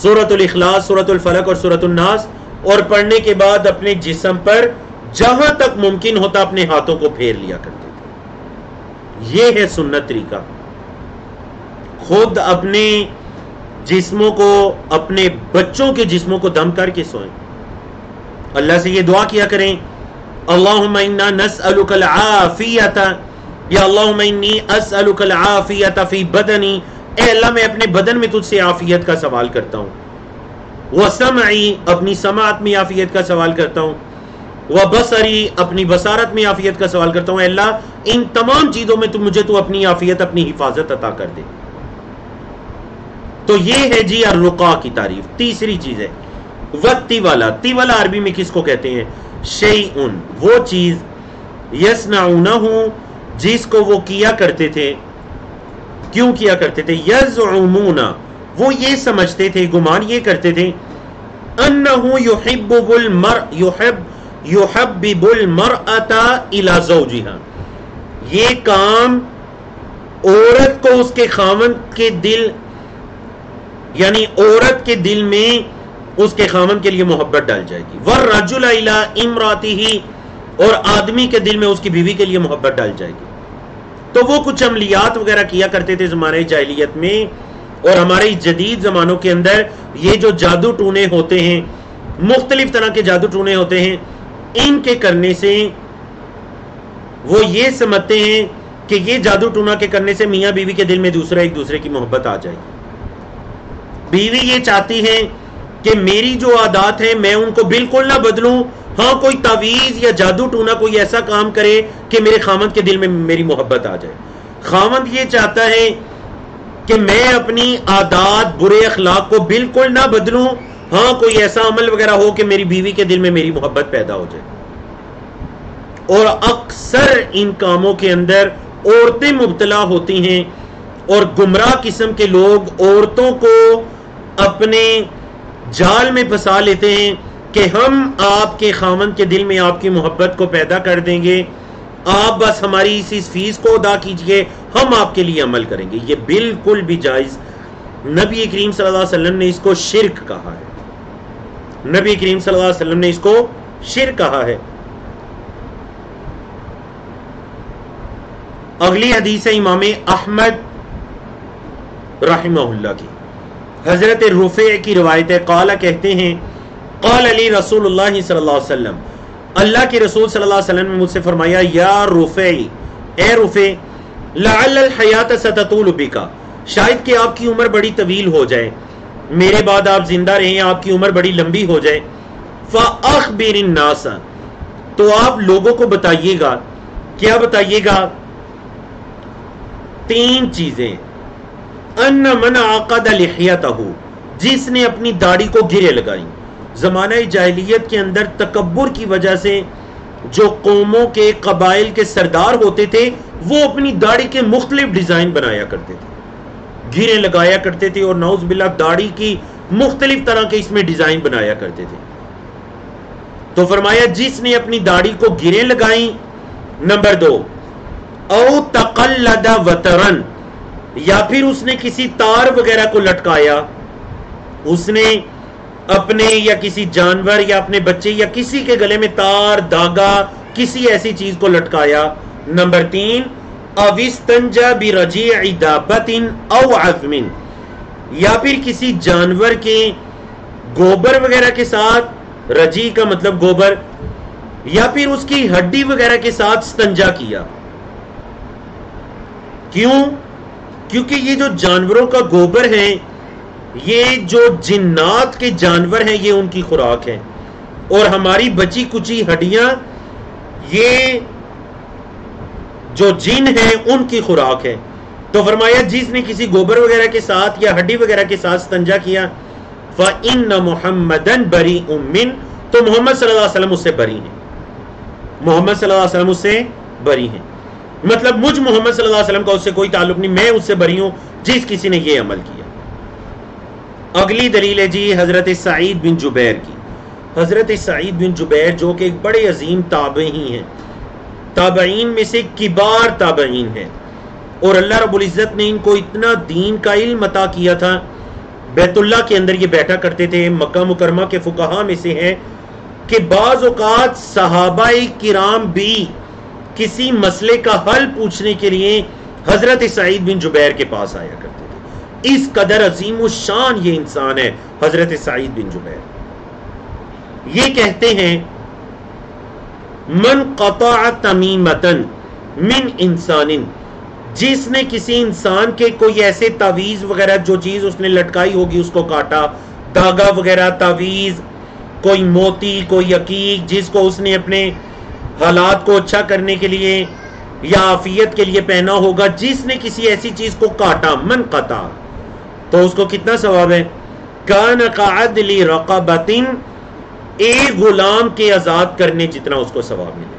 سورۃ الاخلاص، سورۃ الفلق اور سورۃ الناس، اور پڑھنے کے بعد اپنے جسم پر جہاں تک ممکن ہوتا اپنے ہاتھوں کو پھیر لیا کرتے تھے. یہ ہے سنت طریقہ. خود اپنے جسموں کو، اپنے بچوں کے جسموں کو دم کر کے سوئیں. اللہ سے یہ دعا کیا کریں، اللہم انا نسألک العافیت، یا اللہم انی اسألک العافیت فی بدنی، اے اللہ میں اپنے بدن میں تجھ سے عافیت کا سوال کرتا ہوں. وسمعی، اپنی سماعت میں عافیت کا سوال کرتا ہوں. وبصری، اپنی بصارت میں عافیت کا سوال کرتا ہوں. اے اللہ ان تمام چیزوں میں مجھے تو اپنی عافیت، اپنی حفاظت عطا کر دے. تو یہ ہے جی الرقا کی تعریف. تیسری چیز ہے والتیولا. تیولا عربی میں کس کو کہتے ہیں؟ شیئن، وہ چیز یصنعونہ، جس کو وہ کیا کرتے تھے. کیوں کیا کرتے تھے؟ یزعمون، وہ یہ سمجھتے تھے، گمان یہ کرتے تھے، انہ یحبب المرأۃ الی زوجہا، یہ کام عورت کو اس کے خاوند کے دل، یعنی عورت کے دل میں اس کے خاوند کے لیے محبت ڈال جائے گی. والرجل الی امرأتہ، اور آدمی کے دل میں اس کی بیوی کے لیے محبت ڈال جائے گی. تو وہ کچھ عملیات وغیرہ کیا کرتے تھے زمانے جاہلیت میں، اور ہمارے جدید زمانوں کے اندر یہ جو جادو ٹونے ہوتے ہیں، مختلف طرح کے جادو ٹونے ہوتے ہیں، ان کے کرنے سے وہ یہ سمجھتے ہیں کہ یہ جادو ٹونا کے کرنے سے میاں بیوی کے دل میں ایک دوسرے کی محبت آ جائے گی. بیوی یہ چاہتی ہے کہ میری جو عادات ہیں میں ان کو بالکل نہ بدلوں، ہاں کوئی تعویذ یا جادو ٹونا کوئی ایسا کام کرے کہ میرے خامند کے دل میں میری محبت آ جائے۔ خامند یہ چاہتا ہے کہ میں اپنی عادات برے اخلاق کو بالکل نہ بدلوں، ہاں کوئی ایسا عمل وغیرہ ہو کہ میری بیوی کے دل میں میری محبت پیدا ہو جائے۔ اور اکثر ان کاموں کے اندر عورتیں مبتلا ہوتی ہیں، اور گمراہ قسم کے لوگ عورتوں کو اپنے جال میں پھنسا لیتے ہیں کہ ہم آپ کے خاوند کے دل میں آپ کی محبت کو پیدا کر دیں گے، آپ بس ہماری اس فیس کو ادا کیجئے، ہم آپ کے لیے عمل کریں گے۔ یہ بالکل بھی جائز، نبی کریم صلی اللہ علیہ وسلم نے اس کو شرک کہا ہے، نبی کریم صلی اللہ علیہ وسلم نے اس کو شرک کہا ہے۔ اگلی حدیث ہے امام احمد رحمہ اللہ کی، حضرت رفیع کی روایت ہے، قال کہتے ہیں قال علی رسول اللہ صلی اللہ علیہ وسلم، اللہ کے رسول صلی اللہ علیہ وسلم نے مجھ سے فرمایا، یا رفیع، اے رفیع، لعل الحیات ستطول بک، شاید کہ آپ کی عمر بڑی طویل ہو جائے، میرے بعد آپ زندہ رہیں، آپ کی عمر بڑی لمبی ہو جائے، فاخبر الناس، تو آپ لوگوں کو بتائیے گا، کیا بتائیے گا؟ 3 چیزیں، ان من عقد لحیتہ، جس نے اپنی داڑھی کو گرے لگائیں۔ زمانہ جاہلیت کے اندر تکبر کی وجہ سے جو قوموں کے قبائل کے سردار ہوتے تھے وہ اپنی داڑھی کے مختلف ڈیزائن بنایا کرتے تھے، گرے لگایا کرتے تھے، اور نعوذ باللہ داڑھی کی مختلف طرح کے اس میں ڈیزائن بنایا کرتے تھے۔ تو فرمایا جس نے اپنی داڑھی کو گرے لگائیں، نمبر 2، او تقلد وترن، یا پھر اس نے کسی تار وغیرہ کو لٹکایا، اس نے اپنے یا کسی جانور یا اپنے بچے یا کسی کے گلے میں تار، دھاگا، کسی ایسی چیز کو لٹکایا۔ نمبر 3، او استنجا برجیع دابۃ او عظم، یا پھر کسی جانور کے گوبر وغیرہ کے ساتھ، رجی کا مطلب گوبر، یا پھر اس کی ہڈی وغیرہ کے ساتھ استنجا کیا۔ کیوں؟ کیونکہ یہ جو جانوروں کا گوبر ہے، یہ جو جنات کے جانور ہیں یہ ان کی خوراک ہے، اور ہماری بچی کچی ہڈیاں یہ جو جن ہیں ان کی خوراک ہے۔ تو فرمایا جس نے کسی گوبر وغیرہ کے ساتھ یا ہڈی وغیرہ کے ساتھ استنجا کیا، فَإِنَّ مُحَمَّدًا بَرِيءٌ مِّن، تو محمد صلی اللہ علیہ وسلم اس سے بری ہیں، محمد صلی اللہ علیہ وسلم اس سے بری ہیں، مطلب مجھ محمد صلی اللہ علیہ وسلم کا اس سے کوئی تعلق نہیں، میں اس سے بری ہوں جس کسی نے یہ عمل کیا۔ اگلی دلیل ہے جی حضرت سعید بن جبیر کی، حضرت سعید بن جبیر جو کہ ایک بڑے عظیم تابعی ہیں، تابعین میں سے کبار تابعین ہیں، اور اللہ رب العزت نے ان کو اتنا دین کا علم عطا کیا تھا، بیت اللہ کے اندر یہ بیٹھا کرتے تھے، مکہ مکرمہ کے فقہاء میں سے ہیں کہ بعض اوقات صحابہ کرام بھی کسی مسئلے کا حل پوچھنے کے لیے حضرت سعید بن جبیر کے پاس آیا کرتے تھے، اس قدر عظیم الشان یہ انسان ہے حضرت سعید بن جبیر۔ یہ کہتے ہیں من قطع تمیمتن من انسان، جس نے کسی انسان کے کوئی ایسے تعویذ وغیرہ جو چیز اس نے لٹکائی ہوگی اس کو کاٹا، دھاگا وغیرہ، تعویذ، کوئی موتی، کوئی عقیق جس کو اس نے اپنے حالات کو اچھا کرنے کے لیے یا عافیت کے لیے پہنا ہوگا، جس نے کسی ایسی چیز کو کاٹا، من قطع، تو اس کو کتنا ثواب ہے؟ کان کعدل رقبۃ، ایک غلام کے آزاد کرنے جتنا اس کو ثواب ملے،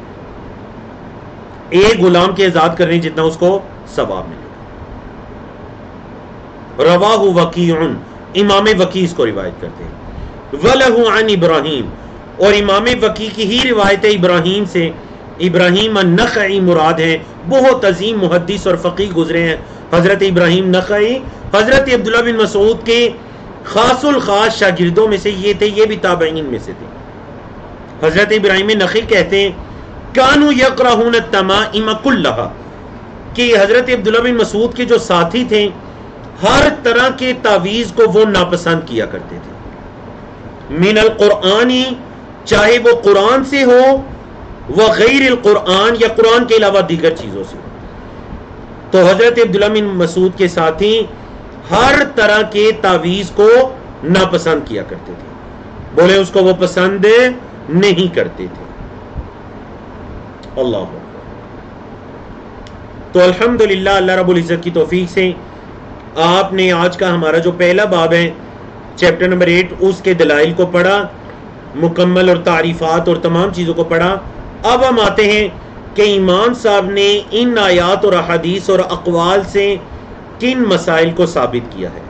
ایک غلام کے آزاد کرنے جتنا اس کو ثواب ملے۔ رواہ وکیع، امام وکیع اس کو روایت کرتے ہیں۔ وَلَهُ عن ابراہیم، اور امام وکیع کی ہی روایت ہے ابراہیم سے، ابراہیم النخعی مراد ہے، بہت عظیم محدث اور فقیہ گزرے ہیں حضرت ابراہیم نخعی، حضرت عبداللہ بن مسعود کے خاص الخاص شاگردوں میں سے یہ تھے، یہ بھی تابعین میں سے تھے۔ حضرت ابراہیم نخعی کہتے ہیں کانوا یکرہون التمائم کلھا، کہ حضرت عبداللہ بن مسعود کے جو ساتھی تھے ہر طرح کے تعویذ کو وہ ناپسند کیا کرتے تھے، من القرآنی، چاہے وہ قرآن سے ہو، وغیر القرآن، یا قرآن کے علاوہ دیگر چیزوں سے۔ تو حضرت عبداللہ بن مسعود کے ساتھی ہر طرح کے تعویذ کو ناپسند کیا کرتے تھے، بولے اس کو وہ پسند نہیں کرتے تھے. اللہ اکبر. تو الحمدللہ اللہ رب العزت کی توفیق سے آپ نے آج کا ہمارا جو پہلا باب ہے چیپٹر نمبر 8 اس کے دلائل کو پڑھا مکمل، اور تعریفات اور تمام چیزوں کو پڑھا. اب ہم آتے ہیں کہ امام صاحب نے ان آیات اور احادیث اور اقوال سے کن مسائل کو ثابت کیا ہے.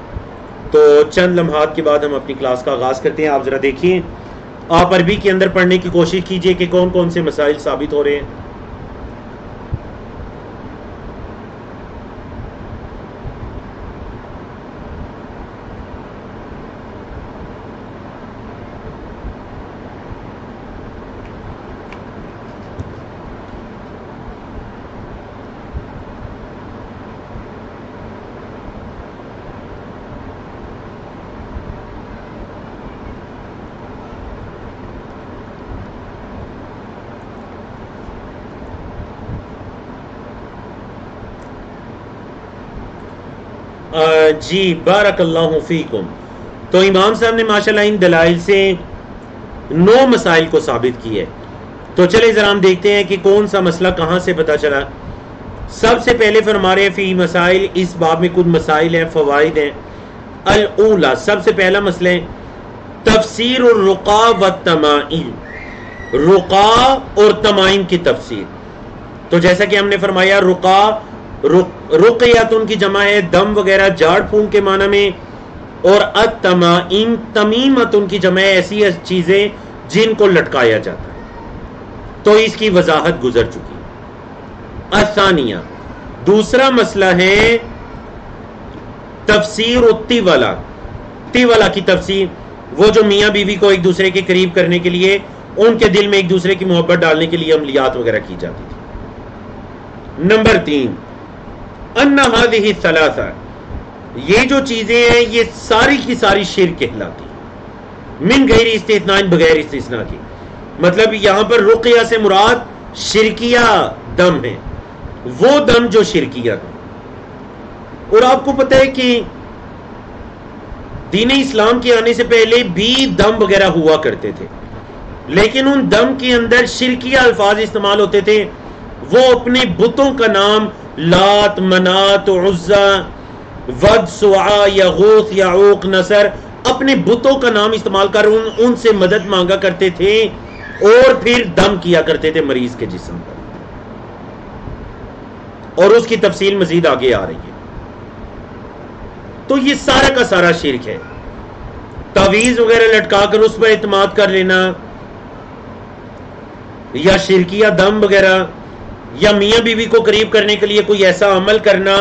تو چند لمحات کے بعد ہم اپنی کلاس کا آغاز کرتے ہیں. آپ ذرا دیکھیے، آپ عربی کے اندر پڑھنے کی کوشش کیجئے کہ کون کون سے مسائل ثابت ہو رہے ہیں. جی بارک اللہ فیکم. تو امام صاحب نے ماشاءاللہ ان دلائل سے 9 مسائل کو ثابت کی ہے. تو چلے ذرا ہم دیکھتے ہیں کہ کون سا مسئلہ کہاں سے پتا چلا. سب سے پہلے فرما رہے فی مسائل، اس باب میں کچھ مسائل ہیں، فوائد ہیں. الاولا، سب سے پہلا مسئلہ ہے تفسیر الرقا والتمائم، رقا اور تمائم کی تفسیر. تو جیسا کہ ہم نے فرمایا رقا رقیت ان کی جمع ہے دم وغیرہ جھاڑ پھونک کے معنی میں، اور التمائم تمیمت ان کی جمع ہے ایسی چیزیں جن کو لٹکایا جاتا ہے. تو اس کی وضاحت گزر چکی. الثانیہ، دوسرا مسئلہ ہے تفسیر الطیولہ، طیولہ کی تفسیر، وہ جو میاں بیوی کو ایک دوسرے کے قریب کرنے کے لیے ان کے دل میں ایک دوسرے کی محبت ڈالنے کے لیے عملیات وغیرہ کی جاتی تھی. نمبر 3، ان هذه الثلاثہ، یہ جو چیزیں ہیں یہ ساری کی ساری شرک کہلاتی من غیر استثناء، بغیر استثناء کی. مطلب یہاں پر رقیہ سے مراد شرکیہ دم ہے، وہ دم جو شرکیہ ہے. اور آپ کو پتہ ہے کہ دین اسلام کے آنے سے پہلے بھی دم وغیرہ ہوا کرتے تھے، لیکن ان دم کے اندر شرکیہ الفاظ استعمال ہوتے تھے. وہ اپنے بتوں کا نام لات، منات، عزا، ود، سعا، یغوث، یعوق، نصر، اپنے بتوں کا نام استعمال کر ان سے مدد مانگا کرتے تھے اور پھر دم کیا کرتے تھے مریض کے جسم پر. اور اس کی تفصیل مزید آگے آ رہی ہے. تو یہ سارا کا سارا شرک ہے. تعویذ وغیرہ لٹکا کر اس پر اعتماد کر لینا، یا شرکیہ دم وغیرہ، یا میاں بیوی کو قریب کرنے کے لیے کوئی ایسا عمل کرنا،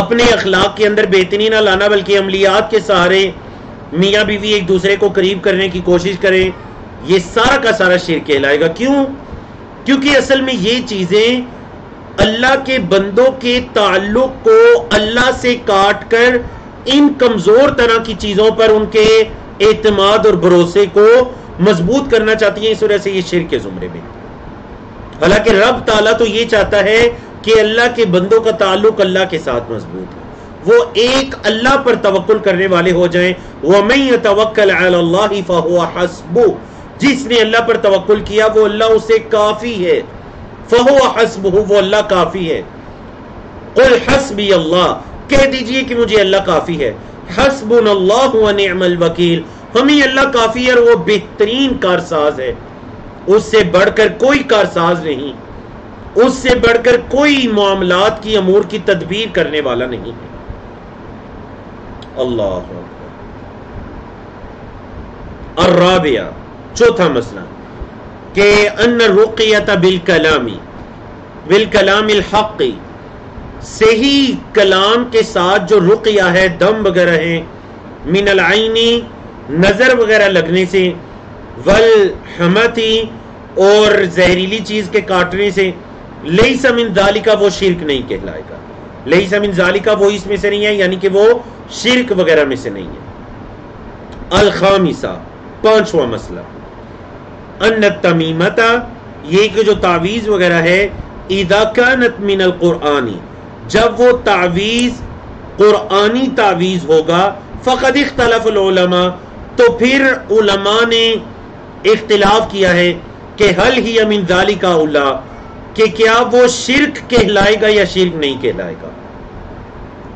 اپنے اخلاق کے اندر بہتری نہ لانا بلکہ عملیات کے سہارے میاں بیوی ایک دوسرے کو قریب کرنے کی کوشش کریں، یہ سارا کا سارا شرک کہلائے گا. کیوں؟ کیونکہ اصل میں یہ چیزیں اللہ کے بندوں کے تعلق کو اللہ سے کاٹ کر ان کمزور طرح کی چیزوں پر ان کے اعتماد اور بھروسے کو مضبوط کرنا چاہتی ہیں، اس وجہ سے یہ شرک کے زمرے میں. حالانکہ رب تعالیٰ تو یہ چاہتا ہے کہ اللہ کے بندوں کا تعلق اللہ کے ساتھ مضبوط ہے، وہ ایک اللہ پر توکل کرنے والے ہو جائیں. وَمَن يَتَوَكَّلْ عَلَى اللَّهِ فَهُوَ حَسْبُهُ، جس نے اللہ پر توکل کیا وہ اللہ اسے کافی ہے. فَهُوَ حَسْبُهُ، وہ اللہ کافی ہے. قُلْ حَسْبِيَ اللَّهُ، کہہ دیجئے کہ مجھے اللہ کافی ہے. حَسْبُنَا اللَّهُ وَنِعْمَ الْوَكِيلُ، ہمیں اللہ کافی ہے اور وہ بہترین کارساز ہے. اس سے بڑھ کر کوئی کارساز نہیں، اس سے بڑھ کر کوئی معاملات کی امور کی تدبیر کرنے والا نہیں ہے. اللہ اکبر. الرابعہ، چوتھا مسئلہ کہ ان الرقیۃ بالکلام الحق، صحیح کلام کے ساتھ جو رقیہ ہے، دم وغیرہ ہے، من العین، نظر وغیرہ لگنے سے، والحمتی، اور زہریلی چیز کے کاٹنے سے، لیس من ذالک، وہ شرک نہیں کہلائے گا. لیس من ذالک، وہ اس میں سے نہیں ہے، یعنی کہ وہ شرک وغیرہ میں سے نہیں ہے. الخامسہ، پانچواں مسئلہ، ان التمیمۃ، یہ کہ جو تعویذ وغیرہ ہے، اذا کانت من القرآن، جب وہ تعویذ قرآنی تعویذ ہوگا فقد اختلف العلماء، تو پھر علماء نے اختلاف کیا ہے کہ حل ہی من ذالک اولا، کہ کیا وہ شرک کہلائے گا یا شرک نہیں کہلائے گا.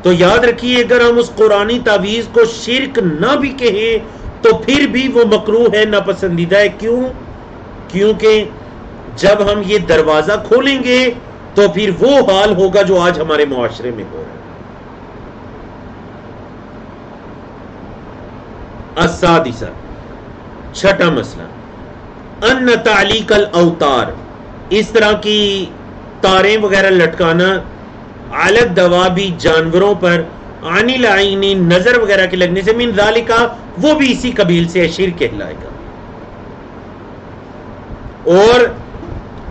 تو یاد رکھیے اگر ہم اس قرآنی تعویذ کو شرک نہ بھی کہیں تو پھر بھی وہ مکروہ ہے، ناپسندیدہ ہے. کیوں؟ کیونکہ جب ہم یہ دروازہ کھولیں گے تو پھر وہ حال ہوگا جو آج ہمارے معاشرے میں ہو رہا ہے. السادسہ، چھٹا مسئلہ، ان تعلیق الاوتار، اس طرح کی تاریں وغیرہ لٹکانا، علی الدوابی، جانوروں پر، عن العین، نظر وغیرہ کے لگنے سے، من ذالک، وہ بھی اسی قبیل سے شرک کہلائے گا. اور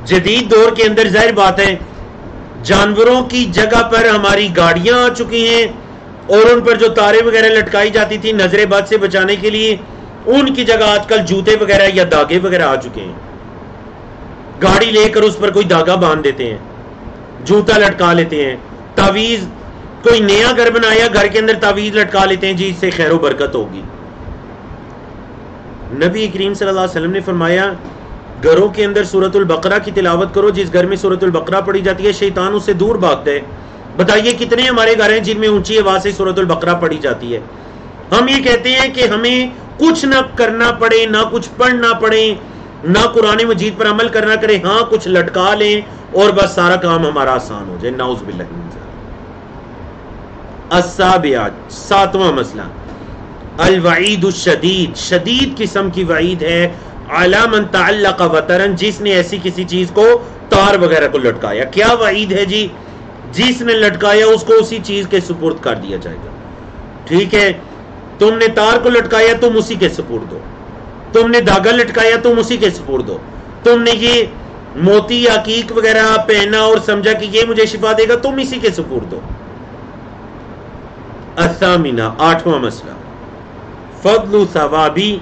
جدید دور کے اندر ظاہر بات ہے جانوروں کی جگہ پر ہماری گاڑیاں آ چکی ہیں، اور ان پر جو تاریں وغیرہ لٹکائی جاتی تھی نظر بد سے بچانے کے لیے، ان کی جگہ آج کل جوتے وغیرہ یا داغے وغیرہ آ چکے ہیں. گاڑی لے کر اس پر کوئی داغا باندھ دیتے ہیں، جوتا لٹکا لیتے ہیں، تعویذ، کوئی نیا گھر بنایا، گھر کے اندر تعویذ لٹکا لیتے ہیں جی اس سے خیر و برکت ہوگی. نبی کریم صلی اللہ علیہ وسلم نے فرمایا گھروں کے اندر سورۃ البقرہ کی تلاوت کرو، جس گھر میں سورۃ البقرہ پڑھی جاتی ہے شیطان اس سے دور بھاگتا ہے. بتائیے کتنے ہمارے گھر ہیں جن میں اونچی آواز سے سورۃ البقرہ پڑھی جاتی ہے. ہم یہ کہتے ہیں کہ ہمیں کچھ نہ کرنا پڑے، نہ کچھ پڑھنا پڑے، نہ قرآن مجید پر عمل کرنا کرے، ہاں کچھ لٹکا لیں اور بس سارا کام ہمارا آسان ہو جائے. نعوذ باللہ من ذالک. السابعہ، ساتواں مسئلہ، الوعید الشدید، شدید قسم کی وعید ہے، علی من تعلق وترن، جس نے ایسی کسی چیز کو تار وغیرہ کو لٹکایا. کیا وعید ہے جی؟ جس نے لٹکایا اس کو اسی چیز کے سپرد کر دیا جائے گا. ٹھیک ہے، تم نے تار کو لٹکایا تم اسی کے سپرد دو، تم نے دھاگا لٹکایا تم اسی کے سپرد دو، تم نے یہ موتی یا عقیق وغیرہ پہنا اور سمجھا کہ یہ مجھے شفا دے گا تم اسی کے سپرد دو. الثامنہ، آٹھواں مسئلہ، فضل ثوابی،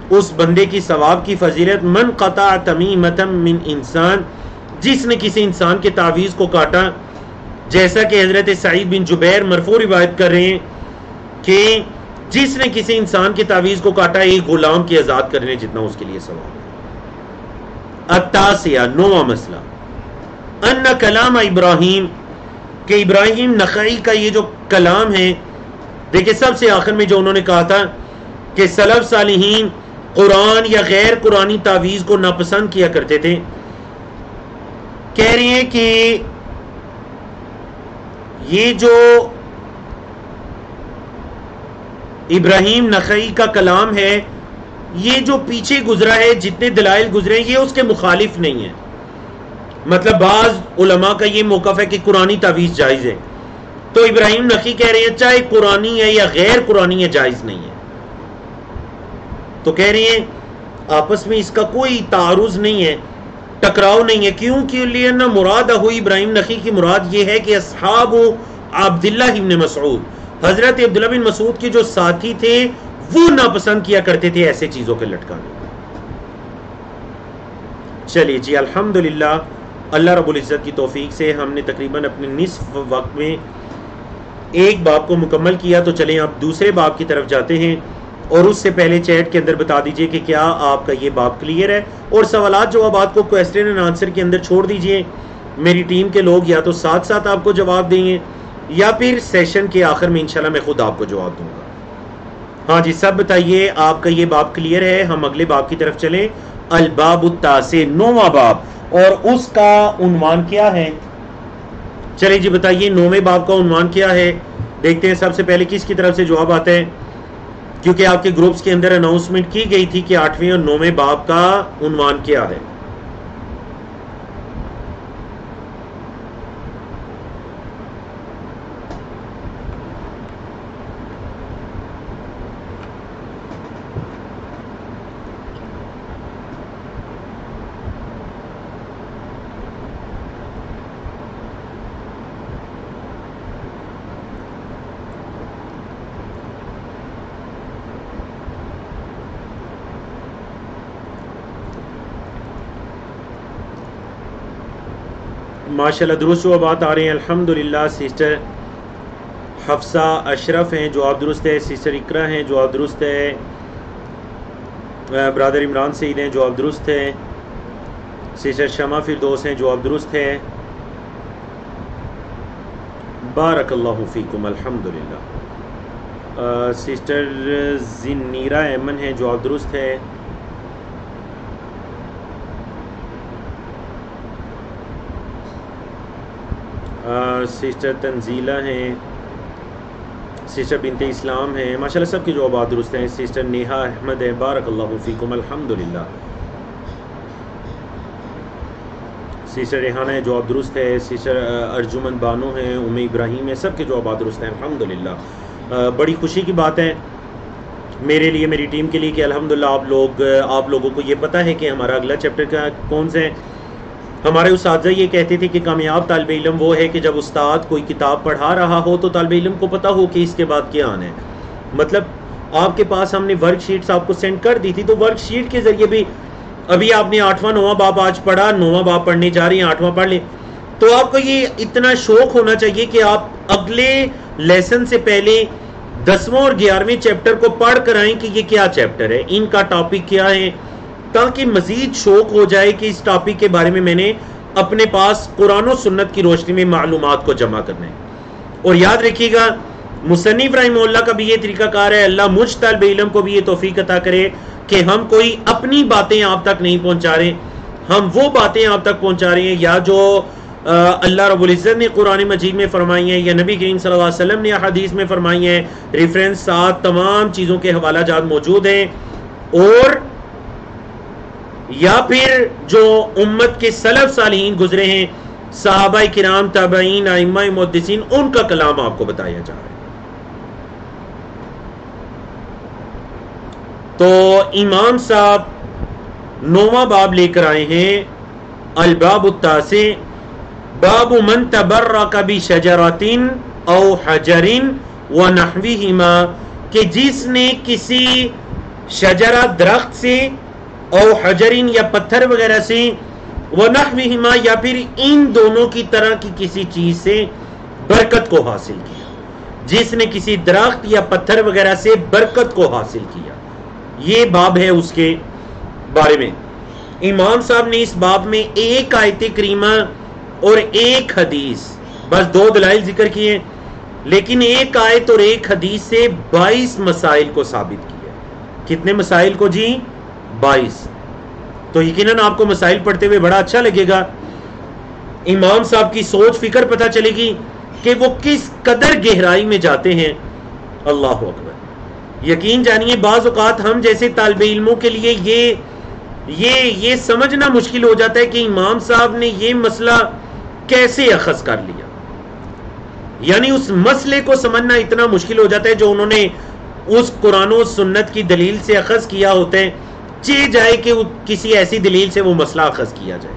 اس بندے کی ثواب کی فضیلت، من قطع تمیمۃ من انسان، جس نے کسی انسان کے تعویذ کو کاٹا، جیسا کہ حضرت سعید بن جبیر مرفوع روایت کر رہے ہیں کہ جس نے کسی انسان کے تعویذ کو کاٹا ایک غلام کی آزاد کرنے جتنا اس کے لیے ثواب ہے. التاسعہ، نواں مسئلہ، ان کلام ابراہیم، کہ ابراہیم نخعی کا یہ جو کلام ہے، دیکھیں سب سے آخر میں جو انہوں نے کہا تھا کہ سلف صالحین قرآن یا غیر قرآنی تعویذ کو ناپسند کیا کرتے تھے، کہہ رہے ہیں کہ یہ جو ابراہیم نخعی کا کلام ہے، یہ جو پیچھے گزرا ہے، جتنے دلائل گزرے ہیں، یہ اس کے مخالف نہیں ہے. مطلب بعض علماء کا یہ موقف ہے کہ قرآنی تعویذ جائز ہے، تو ابراہیم نخعی کہہ رہے ہیں چاہے قرآنی ہے یا غیر قرآنی ہے جائز نہیں ہے. تو کہہ رہے ہیں آپس میں اس کا کوئی تعارض نہیں ہے، ٹکراؤ نہیں ہے. کیوں کہ لئے مراد ہوئی ابراہیم نخعی کی مراد یہ ہے کہ اصحاب عبداللہ ابن مسعود، حضرت عبداللہ بن مسعود کے جو ساتھی تھے وہ ناپسند کیا کرتے تھے ایسے چیزوں کے لٹکانے. چلیے جی، الحمدللہ اللہ رب العزت کی توفیق سے ہم نے تقریباً اپنے نصف وقت میں ایک باب کو مکمل کیا. تو چلیں آپ دوسرے باب کی طرف جاتے ہیں، اور اس سے پہلے چیٹ کے اندر بتا دیجئے کہ کیا آپ کا یہ باب کلیئر ہے، اور سوالات جوابات کو کویسچن اینڈ آنسر کے اندر چھوڑ دیجئے. میری ٹیم کے لوگ یا تو ساتھ ساتھ آپ کو جواب دیں گے یا پھر سیشن کے آخر میں انشاءاللہ میں خود آپ کو جواب دوں گا. ہاں جی، سب بتائیے آپ کا یہ باب کلیئر ہے. ہم اگلے باب کی طرف چلیں. الباب التاسع، نواں باب، اور اس کا عنوان کیا ہے؟ چلیں جی بتائیے نویں باب کا عنوان کیا ہے. دیکھتے ہیں سب سے پہلے کس کی طرف سے جواب آتا ہے، کیونکہ آپ کے گروپس کے اندر اناؤنسمنٹ کی گئی تھی کہ 8ویں اور 9ویں باب کا عنوان کیا ہے. ماشاءاللہ درست جوابات آ رہے ہیں. الحمدللہ سسٹر حفصہ اشرف ہیں، جواب درست ہے. سسٹر اقرا ہیں، جواب درست ہے. برادر عمران سعید ہیں، جواب درست ہے. سسٹر شمع فردوس ہیں، جواب درست ہے. بارک اللہ فیکم، الحمدللہ. سسٹر زنیرہ ایمن ہیں، جواب درست ہے. سسٹر تنزیلہ ہیں. سسٹر بنت اسلام ہیں. ماشاءاللہ سب کے جوابات درست ہیں. سسٹر نیہا احمد ہے. بارک اللہ فیکم، الحمدللہ. سسٹر ریحانہ ہے، جواب درست ہے. سسٹر ارجمن بانو ہیں. ابراہیم ہے. سب کے جوابات درست ہیں، الحمدللہ. بڑی خوشی کی بات ہے میرے لیے، میری ٹیم کے لیے کہ الحمدللہ آپ لوگوں کو یہ پتہ ہے کہ ہمارا اگلا چیپٹر کا کون سے ہیں. ہمارے اساتذہ یہ کہتے تھے کہ کامیاب طالب علم وہ ہے کہ جب استاد کوئی کتاب پڑھا رہا ہو تو طالب علم کو پتہ ہو کہ اس کے بعد کیا آنا ہے. مطلب آپ کے پاس ہم نے ورک شیٹس آپ کو سینڈ کر دی تھی، تو ورک شیٹ کے ذریعے بھی ابھی آپ نے 8واں 9واں باب آج پڑھا، 9واں باب پڑھنے جا رہی ہیں، 8واں پڑھ لیں. تو آپ کو یہ اتنا شوق ہونا چاہیے کہ آپ اگلے لیسن سے پہلے 10واں اور 11ویں چیپٹر کو پڑھ کر آئیں کہ یہ کیا چیپٹر ہے، ان کا ٹاپک کیا ہے، تاکہ مزید شوق ہو جائے کہ اس ٹاپک کے بارے میں نے اپنے پاس قرآن و سنت کی روشنی میں معلومات کو جمع کرنا ہے. اور یاد رکھیے گا مصنف رحمہ اللہ کا بھی یہ طریقہ کار ہے. اللہ مجھ طالب علم کو بھی یہ توفیق عطا کرے کہ ہم کوئی اپنی باتیں آپ تک نہیں پہنچا رہے، ہم وہ باتیں آپ تک پہنچا رہے ہیں یا جو اللہ رب العزت نے قرآن مجید میں فرمائی ہیں یا نبی کریم صلی اللہ علیہ وسلم نے حدیث میں فرمائی ہیں. ریفرنس ساتھ تمام چیزوں کے حوالہ جات موجود ہیں. اور یا پھر جو امت کے سلف صالحین گزرے ہیں، صحابہ کرام، تابعین، ائمہ محدثین، ان کا کلام آپ کو بتایا جا رہا ہے. تو امام صاحب 9واں باب لے کر آئے ہیں. الباب التاسع، باب من تبرک بشجرۃ او حجر ونحوہما، کہ جس نے کسی شجرہ درخت سے، او حجرین یا پتھر وغیرہ سے، ونحوہما یا پھر ان دونوں کی طرح کی کسی چیز سے برکت کو حاصل کیا. جس نے کسی درخت یا پتھر وغیرہ سے برکت کو حاصل کیا، یہ باب ہے اس کے بارے میں. امام صاحب نے اس باب میں ایک آیت کریمہ اور ایک حدیث، بس 2 دلائل ذکر کیے، لیکن ایک آیت اور ایک حدیث سے 22 مسائل کو ثابت کیا. کتنے مسائل کو جی؟ 22. تو یقیناً آپ کو مسائل پڑھتے ہوئے بڑا اچھا لگے گا. امام صاحب کی سوچ فکر پتہ چلے گی کہ وہ کس قدر گہرائی میں جاتے ہیں. اللہ اکبر. یقین جانیے بعض اوقات ہم جیسے طالب علموں کے لیے یہ سمجھنا مشکل ہو جاتا ہے کہ امام صاحب نے یہ مسئلہ کیسے اخذ کر لیا. یعنی اس مسئلے کو سمجھنا اتنا مشکل ہو جاتا ہے جو انہوں نے اس قرآن و سنت کی دلیل سے اخذ کیا ہوتا ہے. چاہے جائے کہ کسی ایسی دلیل سے وہ مسئلہ اخذ کیا جائے.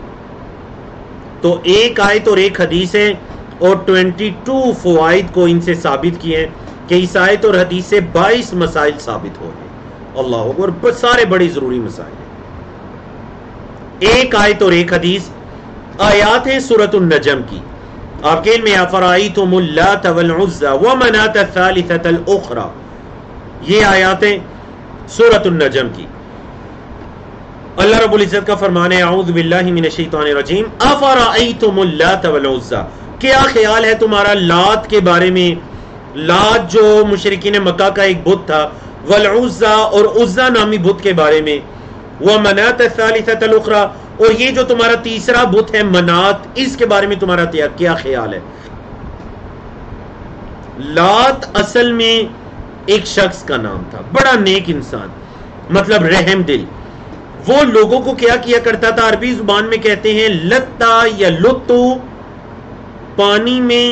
تو ایک آیت اور ایک حدیث ہے اور 22 فوائد کو ان سے ثابت کیے ہیں کہ اس آیت اور حدیث سے 22 مسائل ثابت ہو گئے. اللہ اکبر. سارے بڑی ضروری مسائل ہیں. ایک آیت اور ایک حدیث. آیات ہیں سورۃ النجم کی. آپ کے علم میں افرائیتم اللات والعزى ومناة الثالثة الاخرى، یہ آیات ہیں سورۃ النجم کی. اللہ رب العزت کا فرمان ہے اعوذ باللہ من الشیطان الرجیم افرائیتم اللات والعزى، کیا خیال ہے تمہارا لات کے بارے میں؟ لات جو مشرکین مکہ کا ایک بت تھا، والعزى اور عزا نامی بت کے بارے میں، ومناة الثالثة الاخرى اور یہ جو تمہارا تیسرا بت ہے منات، اس کے بارے میں تمہارا کیا خیال ہے؟ لات اصل میں ایک شخص کا نام تھا، بڑا نیک انسان، مطلب رحم دل. وہ لوگوں کو کیا کیا کرتا تھا؟ عربی زبان میں کہتے ہیں لتا یا لتو، پانی میں،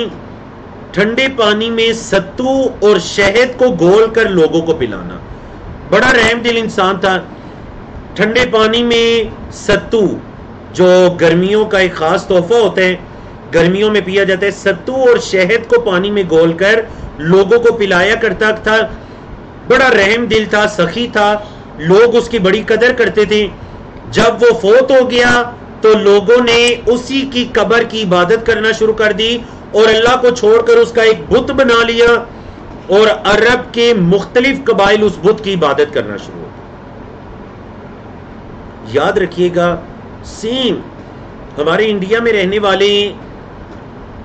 ٹھنڈے پانی میں ستو اور شہد کو گھول کر لوگوں کو پلانا. بڑا رحم دل انسان تھا. ٹھنڈے پانی میں ستو جو گرمیوں کا ایک خاص تحفہ ہوتا ہے، گرمیوں میں پیا جاتا ہے، ستو اور شہد کو پانی میں گھول کر لوگوں کو پلایا کرتا تھا. بڑا رحم دل تھا، سخی تھا، لوگ اس کی بڑی قدر کرتے تھے. جب وہ فوت ہو گیا تو لوگوں نے اسی کی قبر کی عبادت کرنا شروع کر دی اور اللہ کو چھوڑ کر اس کا ایک بت بنا لیا اور عرب کے مختلف قبائل اس بت کی عبادت کرنا شروع ہو. یاد رکھیے گا سیم ہمارے انڈیا میں رہنے والے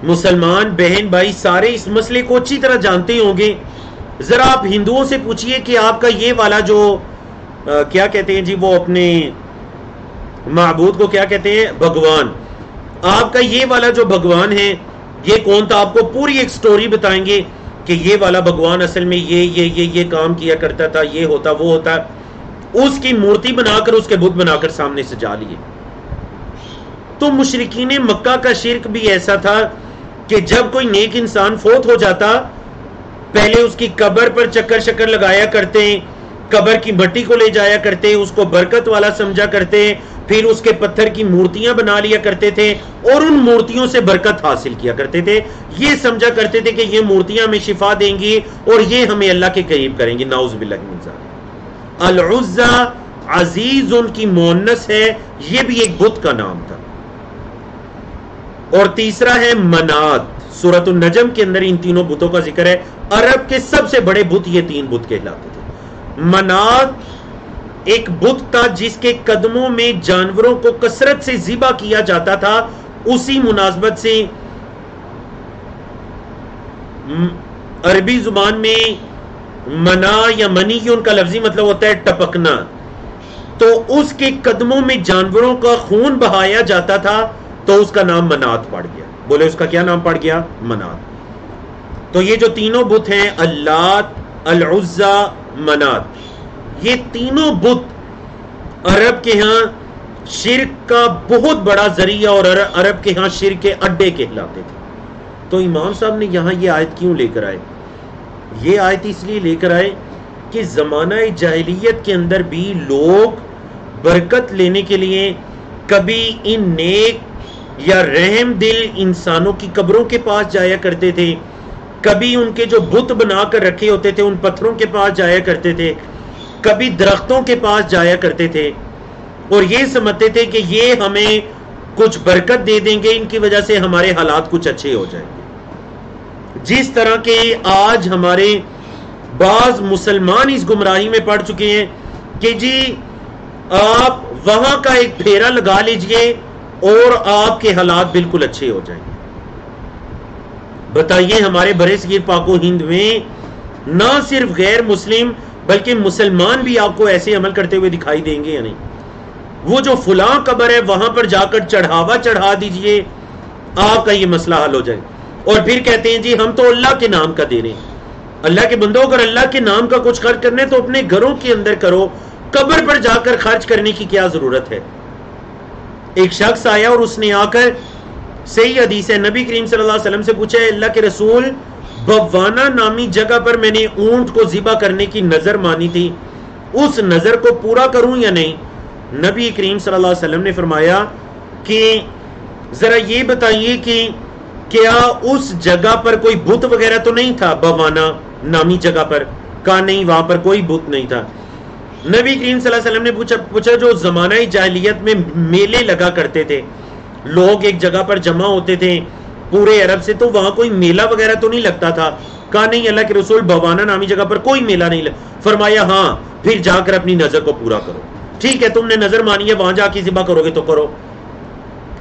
مسلمان بہن بھائی سارے اس مسئلے کو اچھی طرح جانتے ہوں گے. ذرا آپ ہندوؤں سے پوچھئے کہ آپ کا یہ والا جو کیا کہتے ہیں جی وہ اپنے معبود کو کیا کہتے ہیں بھگوان, آپ کا یہ والا جو بھگوان ہے یہ کون تھا؟ آپ کو پوری ایک سٹوری بتائیں گے کہ یہ والا بھگوان اصل میں یہ کام کیا کرتا تھا, یہ ہوتا وہ ہوتا. اس کی مورتی بنا کر اس کے بت بنا کر سامنے سجا لیے. تو مشرکین مکہ کا شرک بھی ایسا تھا کہ جب کوئی نیک انسان فوت ہو جاتا پہلے اس کی قبر پر چکر شکر لگایا کرتے, قبر کی مٹی کو لے جایا کرتے, اس کو برکت والا سمجھا کرتے, پھر اس کے پتھر کی مورتیاں بنا لیا کرتے تھے اور ان مورتیوں سے برکت حاصل کیا کرتے تھے. یہ سمجھا کرتے تھے کہ یہ مورتیاں ہمیں شفا دیں گی اور یہ ہمیں اللہ کے قریب کریں گی. نعوذ باللہ من ذالک. العزا عزیز ان کی مؤنث ہے, یہ بھی ایک بت کا نام تھا. اور تیسرا ہے منات. سورۃ النجم کے اندر ان تینوں بتوں کا ذکر ہے. عرب کے سب سے بڑے بت یہ تین بت کہلاتے تھے. منات ایک بت تھا جس کے قدموں میں جانوروں کو کثرت سے ذبح کیا جاتا تھا. اسی مناسبت سے عربی زبان میں منا یا منی کی ان کا لفظی مطلب ہوتا ہے ٹپکنا. تو اس کے قدموں میں جانوروں کا خون بہایا جاتا تھا تو اس کا نام منات پڑ گیا. بولے اس کا کیا نام پڑ گیا؟ منات. تو یہ جو تینوں بت ہیں اللات, العزا, منات, یہ تینوں بت عرب کے ہاں شرک کا بہت بڑا ذریعہ اور عرب کے ہاں شرک کے اڈے کہلاتے تھے. تو امام صاحب نے یہاں یہ آیت کیوں لے کر آئے؟ یہ آیت اس لیے لے کر آئے کہ زمانہ جاہلیت کے اندر بھی لوگ برکت لینے کے لیے کبھی ان نیک یا رحم دل انسانوں کی قبروں کے پاس جایا کرتے تھے, کبھی ان کے جو بت بنا کر رکھے ہوتے تھے ان پتھروں کے پاس جایا کرتے تھے, کبھی درختوں کے پاس جایا کرتے تھے اور یہ سمجھتے تھے کہ یہ ہمیں کچھ برکت دے دیں گے, ان کی وجہ سے ہمارے حالات کچھ اچھے ہو جائیں گے. جس طرح کہ آج ہمارے بعض مسلمان اس گمراہی میں پڑ چکے ہیں کہ جی آپ وہاں کا ایک پھیرا لگا لیجئے اور آپ کے حالات بالکل اچھے ہو جائیں گے. بتائیے ہمارے برصغیر پاک و ہند میں نہ صرف غیر مسلم بلکہ مسلمان بھی آپ کو ایسے عمل کرتے ہوئے دکھائی دیں گے یا نہیں؟ وہ جو فلاں قبر ہے وہاں پر جا کر چڑھاوا چڑھا دیجئے, آپ کا یہ مسئلہ حل ہو جائے. اور پھر کہتے ہیں جی ہم تو اللہ کے نام کا دے رہے ہیں. اللہ کے بندوں اگر اللہ کے نام کا کچھ خرچ کرنے تو اپنے گھروں کے اندر کرو, قبر پر جا کر خرچ کرنے کی کیا ضرورت ہے؟ ایک شخص آیا اور اس نے آ کر, صحیح حدیث ہے, نبی کریم صلی اللہ علیہ وسلم سے پوچھا ہے اللہ کے رسول بوانا نامی جگہ پر میں نے اونٹ کو ذبح کرنے کی نظر مانی تھی, اس نظر کو پورا کروں یا نہیں؟ نبی کریم صلی اللہ علیہ وسلم نے فرمایا کہ ذرا یہ بتائیے کہ کیا اس جگہ پر کوئی بت وغیرہ تو نہیں تھا؟ بوانا نامی جگہ پر کہا نہیں, وہاں پر کوئی بت نہیں تھا. نبی کریم صلی اللہ علیہ وسلم نے پوچھا جو زمانہ جاہلیت میں میلے لگا کرتے تھے, لوگ ایک جگہ پر جمع ہوتے تھے پورے عرب سے, تو وہاں کوئی میلہ وغیرہ تو نہیں لگتا تھا؟ کہا نہیں اللہ کے رسول بوانا نامی جگہ پر کوئی میلہ نہیں فرمایا ہاں پھر جا کر اپنی نظر کو پورا کرو. ٹھیک ہے تم نے نظر مانی ہے, وہاں جا کے ذبح کرو گے تو کرو,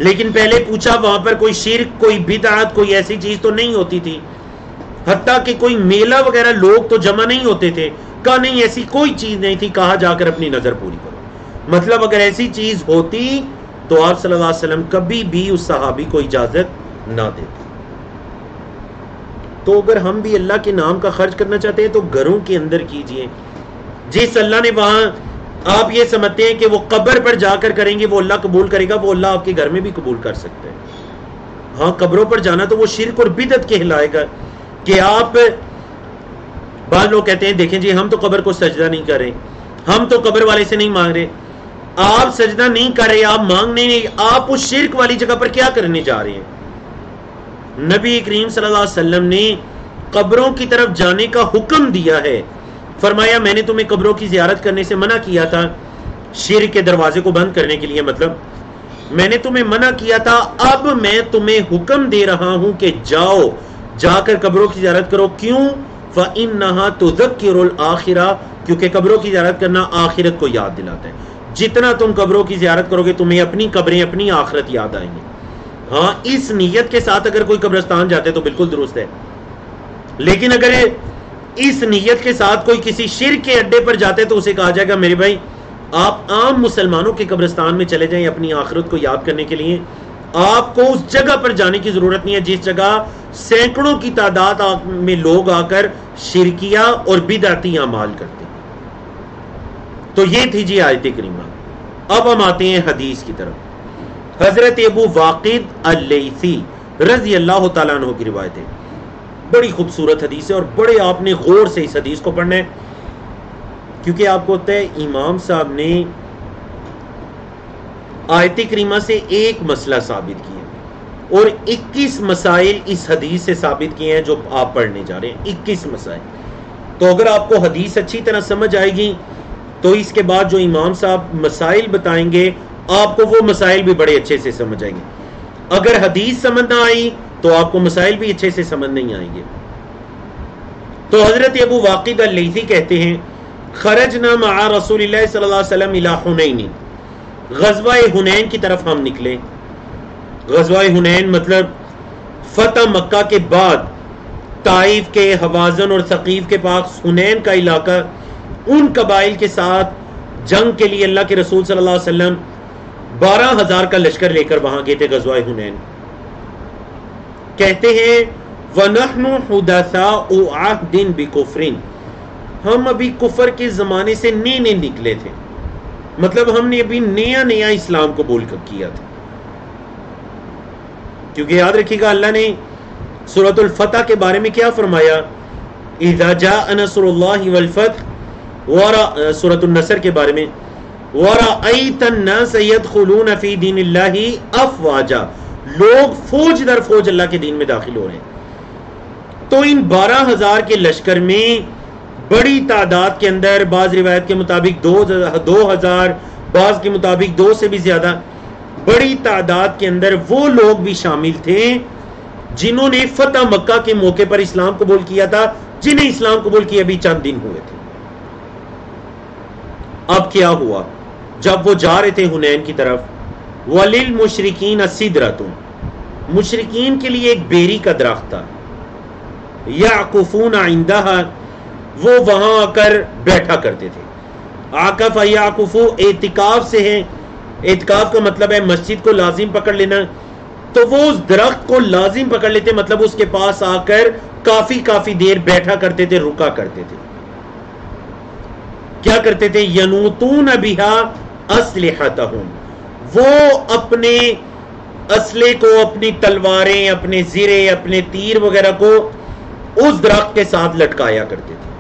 لیکن پہلے پوچھا وہاں پر کوئی شرک, کوئی بدعت, کوئی ایسی چیز تو نہیں ہوتی تھی؟ حتیٰ کہ کوئی میلہ وغیرہ لوگ تو جمع نہیں ہوتے تھے. کہا نہیں ایسی کوئی چیز نہیں تھی, کہا جا کر اپنی نظر پوری کرو. مطلب اگر ایسی چیز ہوتی تو آپ صلی اللہ علیہ وسلم کبھی بھی اس صحابی کو اجازت نہ دیتے. تو اگر ہم بھی اللہ کے نام کا خرچ کرنا چاہتے ہیں تو گھروں کے اندر کیجئے. جس اللہ نے وہاں آپ یہ سمجھتے ہیں کہ وہ قبر پر جا کر کریں گے وہ اللہ قبول کرے گا, وہ اللہ آپ کے گھر میں بھی قبول کر سکتے ہیں. ہاں قبروں پر جانا تو وہ شرک اور بدعت کہلائے گا کہ آپ, بعض لوگ کہتے ہیں دیکھیں جی ہم تو قبر کو سجدہ نہیں کر رہے, ہم تو قبر والے سے نہیں مانگ رہے. آپ سجدہ نہیں کر رہے, آپ مانگنے نہیں, آپ اس شرک والی جگہ پر کیا کرنے جا رہے ہیں؟ نبی کریم صلی اللہ علیہ وسلم نے قبروں کی طرف جانے کا حکم دیا ہے. فرمایا میں نے تمہیں قبروں کی زیارت کرنے سے منع کیا تھا شرک کے دروازے کو بند کرنے کے لیے, مطلب میں نے تمہیں منع کیا تھا، اب میں تمہیں حکم دے رہا ہوں کہ جاؤ، جا کر قبروں کی زیارت کرو۔ کیوں؟ فَإِنَّهَا تُذَكِّرُ الْآخِرَةَ، کیونکہ قبروں کی زیارت کرنا آخرت کو یاد دلاتا ہے۔ جتنا تم قبروں کی زیارت کرو گے تمہیں اپنی قبریں، اپنی آخرت یاد آئیں گی۔ ہاں، اس نیت کے ساتھ اگر کوئی قبرستان جاتے تو بالکل درست ہے، لیکن اگر اس نیت کے ساتھ کوئی کسی شرک کے اڈے پر جاتے تو اسے کہا جائے گا میرے بھائی آپ عام مسلمانوں کے قبرستان میں چلے جائیں اپنی آخرت کو یاد کرنے کے لیے، آپ کو اس جگہ پر جانے کی ضرورت نہیں ہے جس جگہ سینکڑوں کی تعداد میں لوگ آ کر شرکیہ اور بدعتی اعمال کرتے ہیں۔ تو یہ تھی جی آیت کریمہ۔ اب ہم آتے ہیں حدیث کی طرف۔ حضرت ابو واقد اللیثی رضی اللہ تعالیٰ عنہ کی روایت ہے، بڑی خوبصورت حدیث ہے اور بڑے آپ نے غور سے اس حدیث کو پڑھنا ہے، کیونکہ آپ کو ہوتا ہے امام صاحب نے آیت کریمہ سے ایک مسئلہ ثابت کیا اور 21 مسائل اس حدیث سے ثابت کیے ہیں جو آپ پڑھنے جا رہے ہیں، 21 مسائل۔ تو اگر آپ کو حدیث اچھی طرح سمجھ آئے گی تو اس کے بعد جو امام صاحب مسائل بتائیں گے آپ کو وہ مسائل بھی بڑے اچھے سے سمجھ آئیں گے۔ اگر حدیث سمجھ نہ آئی تو آپ کو مسائل بھی اچھے سے سمجھ نہیں آئیں گے۔ تو حضرت ابو واقد اللیثی کہتے ہیں خرجنا مع رسول اللہ صلی اللہ علیہ وسلم الی حنین، غزوہ حنین کی طرف ہم نکلے۔ غزوہ حنین مطلب فتح مکہ کے بعد طائف کے، حوازن اور ثقیف کے پاس حنین کا علاقہ، ان قبائل کے ساتھ جنگ کے لیے اللہ کے رسول صلی اللہ علیہ وسلم 12,000 کا لشکر لے کر وہاں گئے تھے غزوہ حنین۔ کہتے ہیں وَنَحْنُ حُدَثَاءُ عَهْدٍ بِكُفْرٍ، ہم ابھی کفر کے زمانے سے نئے نکلے تھے، مطلب ہم نے ابھی نیا اسلام قبول کیا تھا۔ کیونکہ یاد رکھیے گا اللہ نے سورۃ الفتح کے بارے میں کیا فرمایا، اذا جاء نصر اللہ والفتح، سورۃ النصر کے بارے میں وَرَأَيْتَ النَّاسَ يَدْخُلُونَ فِي دِينِ اللَّهِ أَفْوَاجًا، لوگ فوج در فوج اللہ کے دین میں داخل ہو رہے ہیں۔ تو ان 12,000 کے لشکر میں بڑی تعداد کے اندر، بعض روایت کے مطابق 2,000، بعض کے مطابق 2 سے بھی زیادہ، بڑی تعداد کے اندر وہ لوگ بھی شامل تھے جنہوں نے فتح مکہ کے موقع پر اسلام قبول کیا تھا، جنہیں اسلام قبول کیا ابھی چند دن ہوئے تھے۔ اب کیا ہوا جب وہ جا رہے تھے حنین کی طرف، وَلِلْمُشْرِكِينَ سِدْرَةٌ، مشرکین کے لیے ایک بیری کا درخت تھا، یعکفون عندہا، وہ وہاں آ کر بیٹھا کرتے تھے۔ عاکف یعکفو اعتکاف سے ہے، اعتکاف کا مطلب ہے مسجد کو لازم پکڑ لینا، تو وہ اس درخت کو لازم پکڑ لیتے، مطلب اس کے پاس آ کر کافی دیر بیٹھا کرتے تھے، رکا کرتے تھے۔ کیا کرتے تھے؟ ینوتون بہا اسلحتہم، وہ اپنے اسلحے کو، اپنی تلواریں، اپنے زرے، اپنے تیر وغیرہ کو اس درخت کے ساتھ لٹکایا کرتے تھے۔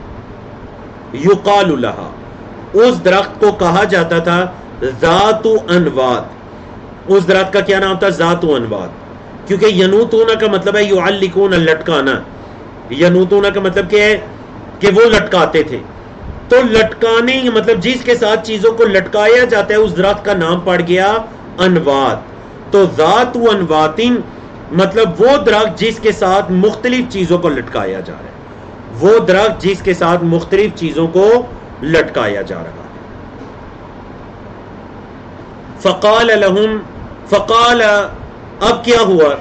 یقال لہا، اس درخت کو کہا جاتا تھا ذات انواد، اس درخت کا کیا نام تھا؟ ذات انواد، کیونکہ ینوتون کا مطلب ہے یعلقون، لٹکانا۔ ینوتون کا مطلب کیا ہے کہ وہ لٹکاتے تھے، تو لٹکانے مطلب جس کے ساتھ چیزوں کو لٹکایا جاتا ہے اس درخت کا نام پڑ گیا انواد۔ تو ذات انواتن مطلب وہ درخت جس کے ساتھ مختلف چیزوں کو لٹکایا جا رہا ہے، وہ درخت جس کے ساتھ مختلف چیزوں کو لٹکایا جا رہا ہے۔ فقال لهم، فقال، اب کیا ہوا؟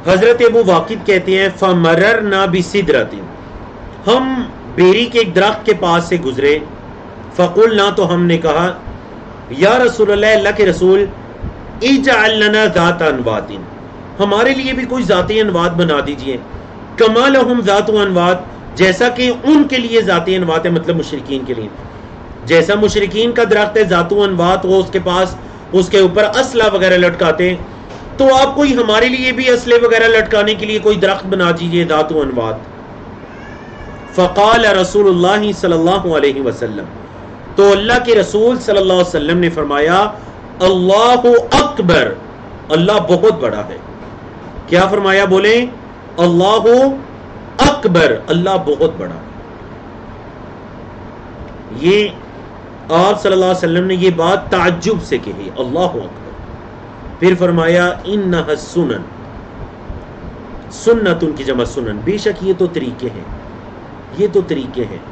حضرت ابو واقد کہتے ہیں فمررنا بسدرۃ، ہم بیری کے ایک درخت کے پاس سے گزرے، فقلنا، تو ہم نے کہا یا رسول اللہ، اللہ کے رسول، اجعل لنا ذات انوات، ہمارے لیے بھی کوئی ذاتی انوات بنا دیجئے، کما لہم ذات انوات، جیسا کہ ان کے لیے ذاتی انوات ہے، مطلب مشرکین کے لیے، جیسا مشرکین کا درخت ہے ذات انوات، وہ اس کے پاس اس کے اوپر اسلحہ وغیرہ لٹکاتے ہیں، تو آپ کوئی ہمارے لیے بھی اسلحے وغیرہ لٹکانے کے لیے کوئی درخت بنا دیجئے ذات انوات۔ فقال رسول اللہ صلی اللہ علیہ وسلم، تو اللہ کے رسول صلی اللہ علیہ وسلم نے فرمایا اللہ اکبر، اللہ بہت بڑا ہے۔ کیا فرمایا؟ بولیں اللہ اکبر، اللہ بہت بڑا ہے۔ یہ آپ صلی اللہ علیہ وسلم نے یہ بات تعجب سے کہی، اللہ اکبر. پھر فرمایا انہا السنن، سنت ان کی جمع سنن، بے شک یہ تو طریقے ہیں، یہ تو طریقے ہیں.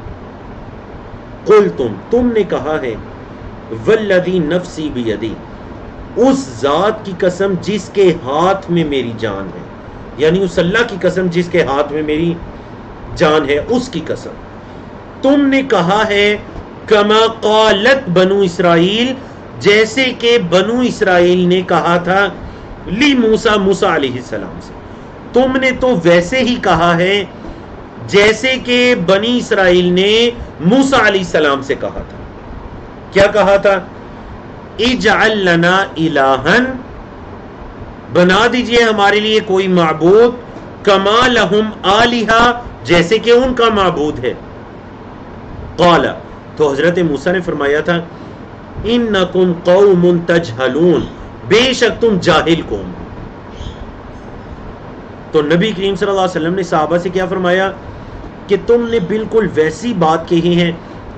قلتم، تم نے کہا ہے، والذی نفسی بیدی، اس ذات کی قسم جس کے ہاتھ میں میری جان ہے، یعنی اس اللہ کی قسم جس کے ہاتھ میں میری جان ہے، اس کی قسم. تم نے کہا ہے کما قالت بنو اسرائیل، جیسے کہ بنو اسرائیل نے کہا تھا لی موسیٰ، موسیٰ علیہ السلام سے. تم نے تو ویسے ہی کہا ہے جیسے کہ بنی اسرائیل نے موسیٰ علیہ السلام سے کہا تھا. کیا کہا تھا؟ اجعل لنا الہن، بنا دیجئے ہمارے لیے کوئی معبود، کما لہم آلہہ، جیسے کہ ان کا معبود ہے. قال، تو حضرت موسیٰ نے فرمایا تھا انکم قوم تجہلون، بے شک تم جاہل قوم. تو نبی کریم صلی اللہ علیہ وسلم نے صحابہ سے کیا فرمایا کہ تم نے بالکل ویسی بات کہی ہے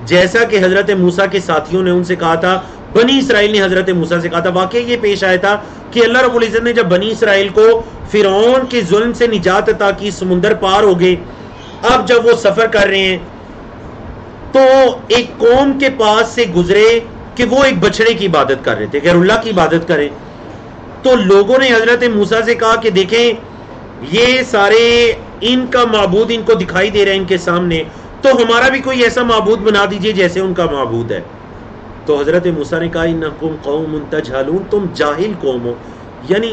جیسا کہ حضرت موسیٰ کے ساتھیوں نے ان سے کہا تھا، بنی اسرائیل نے حضرت موسیٰ سے کہا تھا. واقعی یہ پیش آیا تھا کہ اللہ رب العزت نے جب بنی اسرائیل کو فرعون کے ظلم سے نجات عطا کی، سمندر پار ہو گئے، اب جب وہ سفر کر رہے ہیں تو ایک قوم کے پاس سے گزرے کہ وہ ایک بچڑے کی عبادت کر رہے تھے، غیر اللہ کی عبادت کریں. تو لوگوں نے حضرت موسیٰ سے کہا کہ دیکھیں یہ سارے ان کا معبود ان کو دکھائی دے رہے ہیں ان کے سامنے، تو ہمارا بھی کوئی ایسا معبود بنا دیجئے جیسے ان کا معبود ہے. تو حضرت موسیٰ نے کہا انکم قوم تجہلون، تم جاہل قوم ہو. یعنی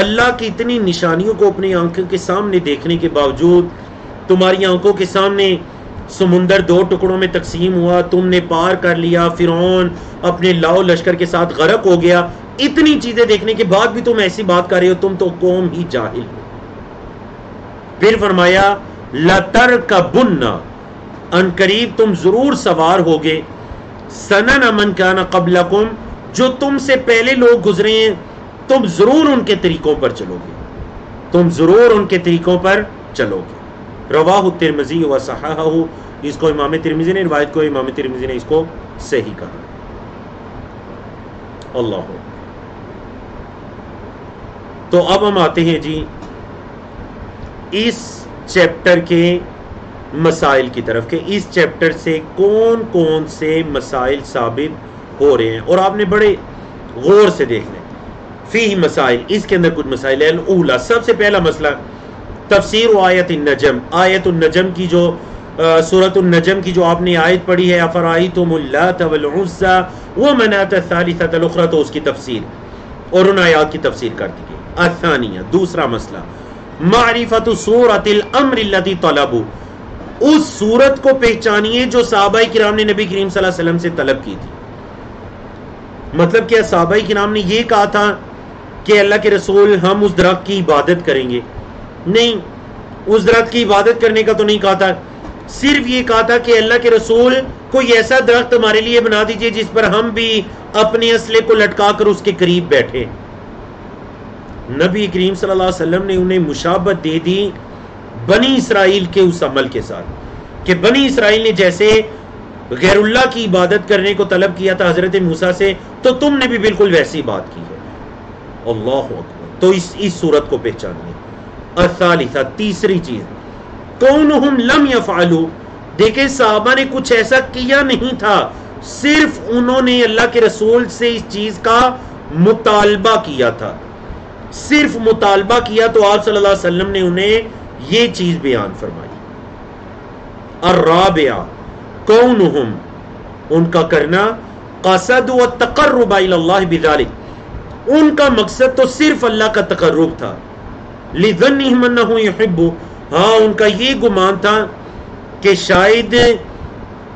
اللہ کی اتنی نشانیوں کو اپنی آنکھوں کے سامنے دیکھنے کے باوجود تمہاری آنکھوں کے سامنے سمندر 2 ٹکڑوں میں تقسیم ہوا، تم نے پار کر لیا، فرعون اپنے لاؤ لشکر کے ساتھ غرق ہو گیا، اتنی چیزیں دیکھنے کے بعد بھی تم ایسی بات کر رہے ہو، تم تو قوم ہی جاہل ہو. پھر فرمایا لَتَرْكَبُنَّ، ان قریب تم ضرور سوار ہوگے، سنن من کان قبلکم، جو تم سے پہلے لوگ گزرے ہیں تم ضرور ان کے طریقوں پر چلو گے، تم ضرور ان کے طریقوں پر چلو گے. رواہ الترمذی و صححہ، اس کو امام ترمذی نے روایت کو، امام ترمذی نے اس کو صحیح کہا. اللہ. تو اب ہم آتے ہیں جی اس چیپٹر کے مسائل کی طرف کہ اس چیپٹر سے کون کون سے مسائل ثابت ہو رہے ہیں، اور آپ نے بڑے غور سے دیکھنا ہے. فیہ مسائل، اس کے اندر کچھ مسائل ہیں. الاولی، سب سے پہلا مسئلہ تفسیر آیت النجم، آیت النجم کی جو سورۃ النجم کی جو آپ نے آیت پڑھی ہے، افرائیتم اللات والعزی ومناۃ الثالثۃ الاخری، تو اس کی تفسیر اور ان آیات کی تفسیر کر دی گئی. الثانیہ، دوسرا مسئلہ معرفت سورۃ الامر التي طلبوا، اس سورت کو پہچانیے جو صحابہ کرام نے نبی کریم صلی اللہ علیہ وسلم سے طلب کی تھی. مطلب کیا صحابہ کرام نے یہ کہا تھا کہ اللہ کے رسول ہم اس درخت کی عبادت کریں گے؟ نہیں، اس درخت کی عبادت کرنے کا تو نہیں کہا تھا، صرف یہ کہا تھا کہ اللہ کے رسول کوئی ایسا درخت ہمارے لیے بنا دیجئے جس پر ہم بھی اپنے اسلحے کو لٹکا کر اس کے قریب بیٹھے. نبی کریم صلی اللہ علیہ وسلم نے انہیں مشابہت دے دی بنی اسرائیل کے اس عمل کے ساتھ کہ بنی اسرائیل نے جیسے غیر اللہ کی عبادت کرنے کو طلب کیا تھا حضرت موسیٰ سے، تو تم نے بھی بالکل ویسی بات کی ہے. اللہ اکبر. تو اس صورت کو پہچانیے. الثالثہ، تیسری چیز کونہم لم یفعلوا، دیکھیں صحابہ نے کچھ ایسا کیا نہیں تھا، صرف انہوں نے اللہ کے رسول سے اس چیز کا مطالبہ کیا تھا، صرف مطالبہ کیا تو آپ صلی اللہ علیہ وسلم نے انہیں یہ چیز بیان فرمائی. الرابعہ کونہم، ان کا کرنا، قصدوا التقرب الی اللہ بذلک، ان کا مقصد تو صرف اللہ کا تقرب تھا. لظنہم انہ یحب، ہاں ان کا یہ گمان تھا کہ شاید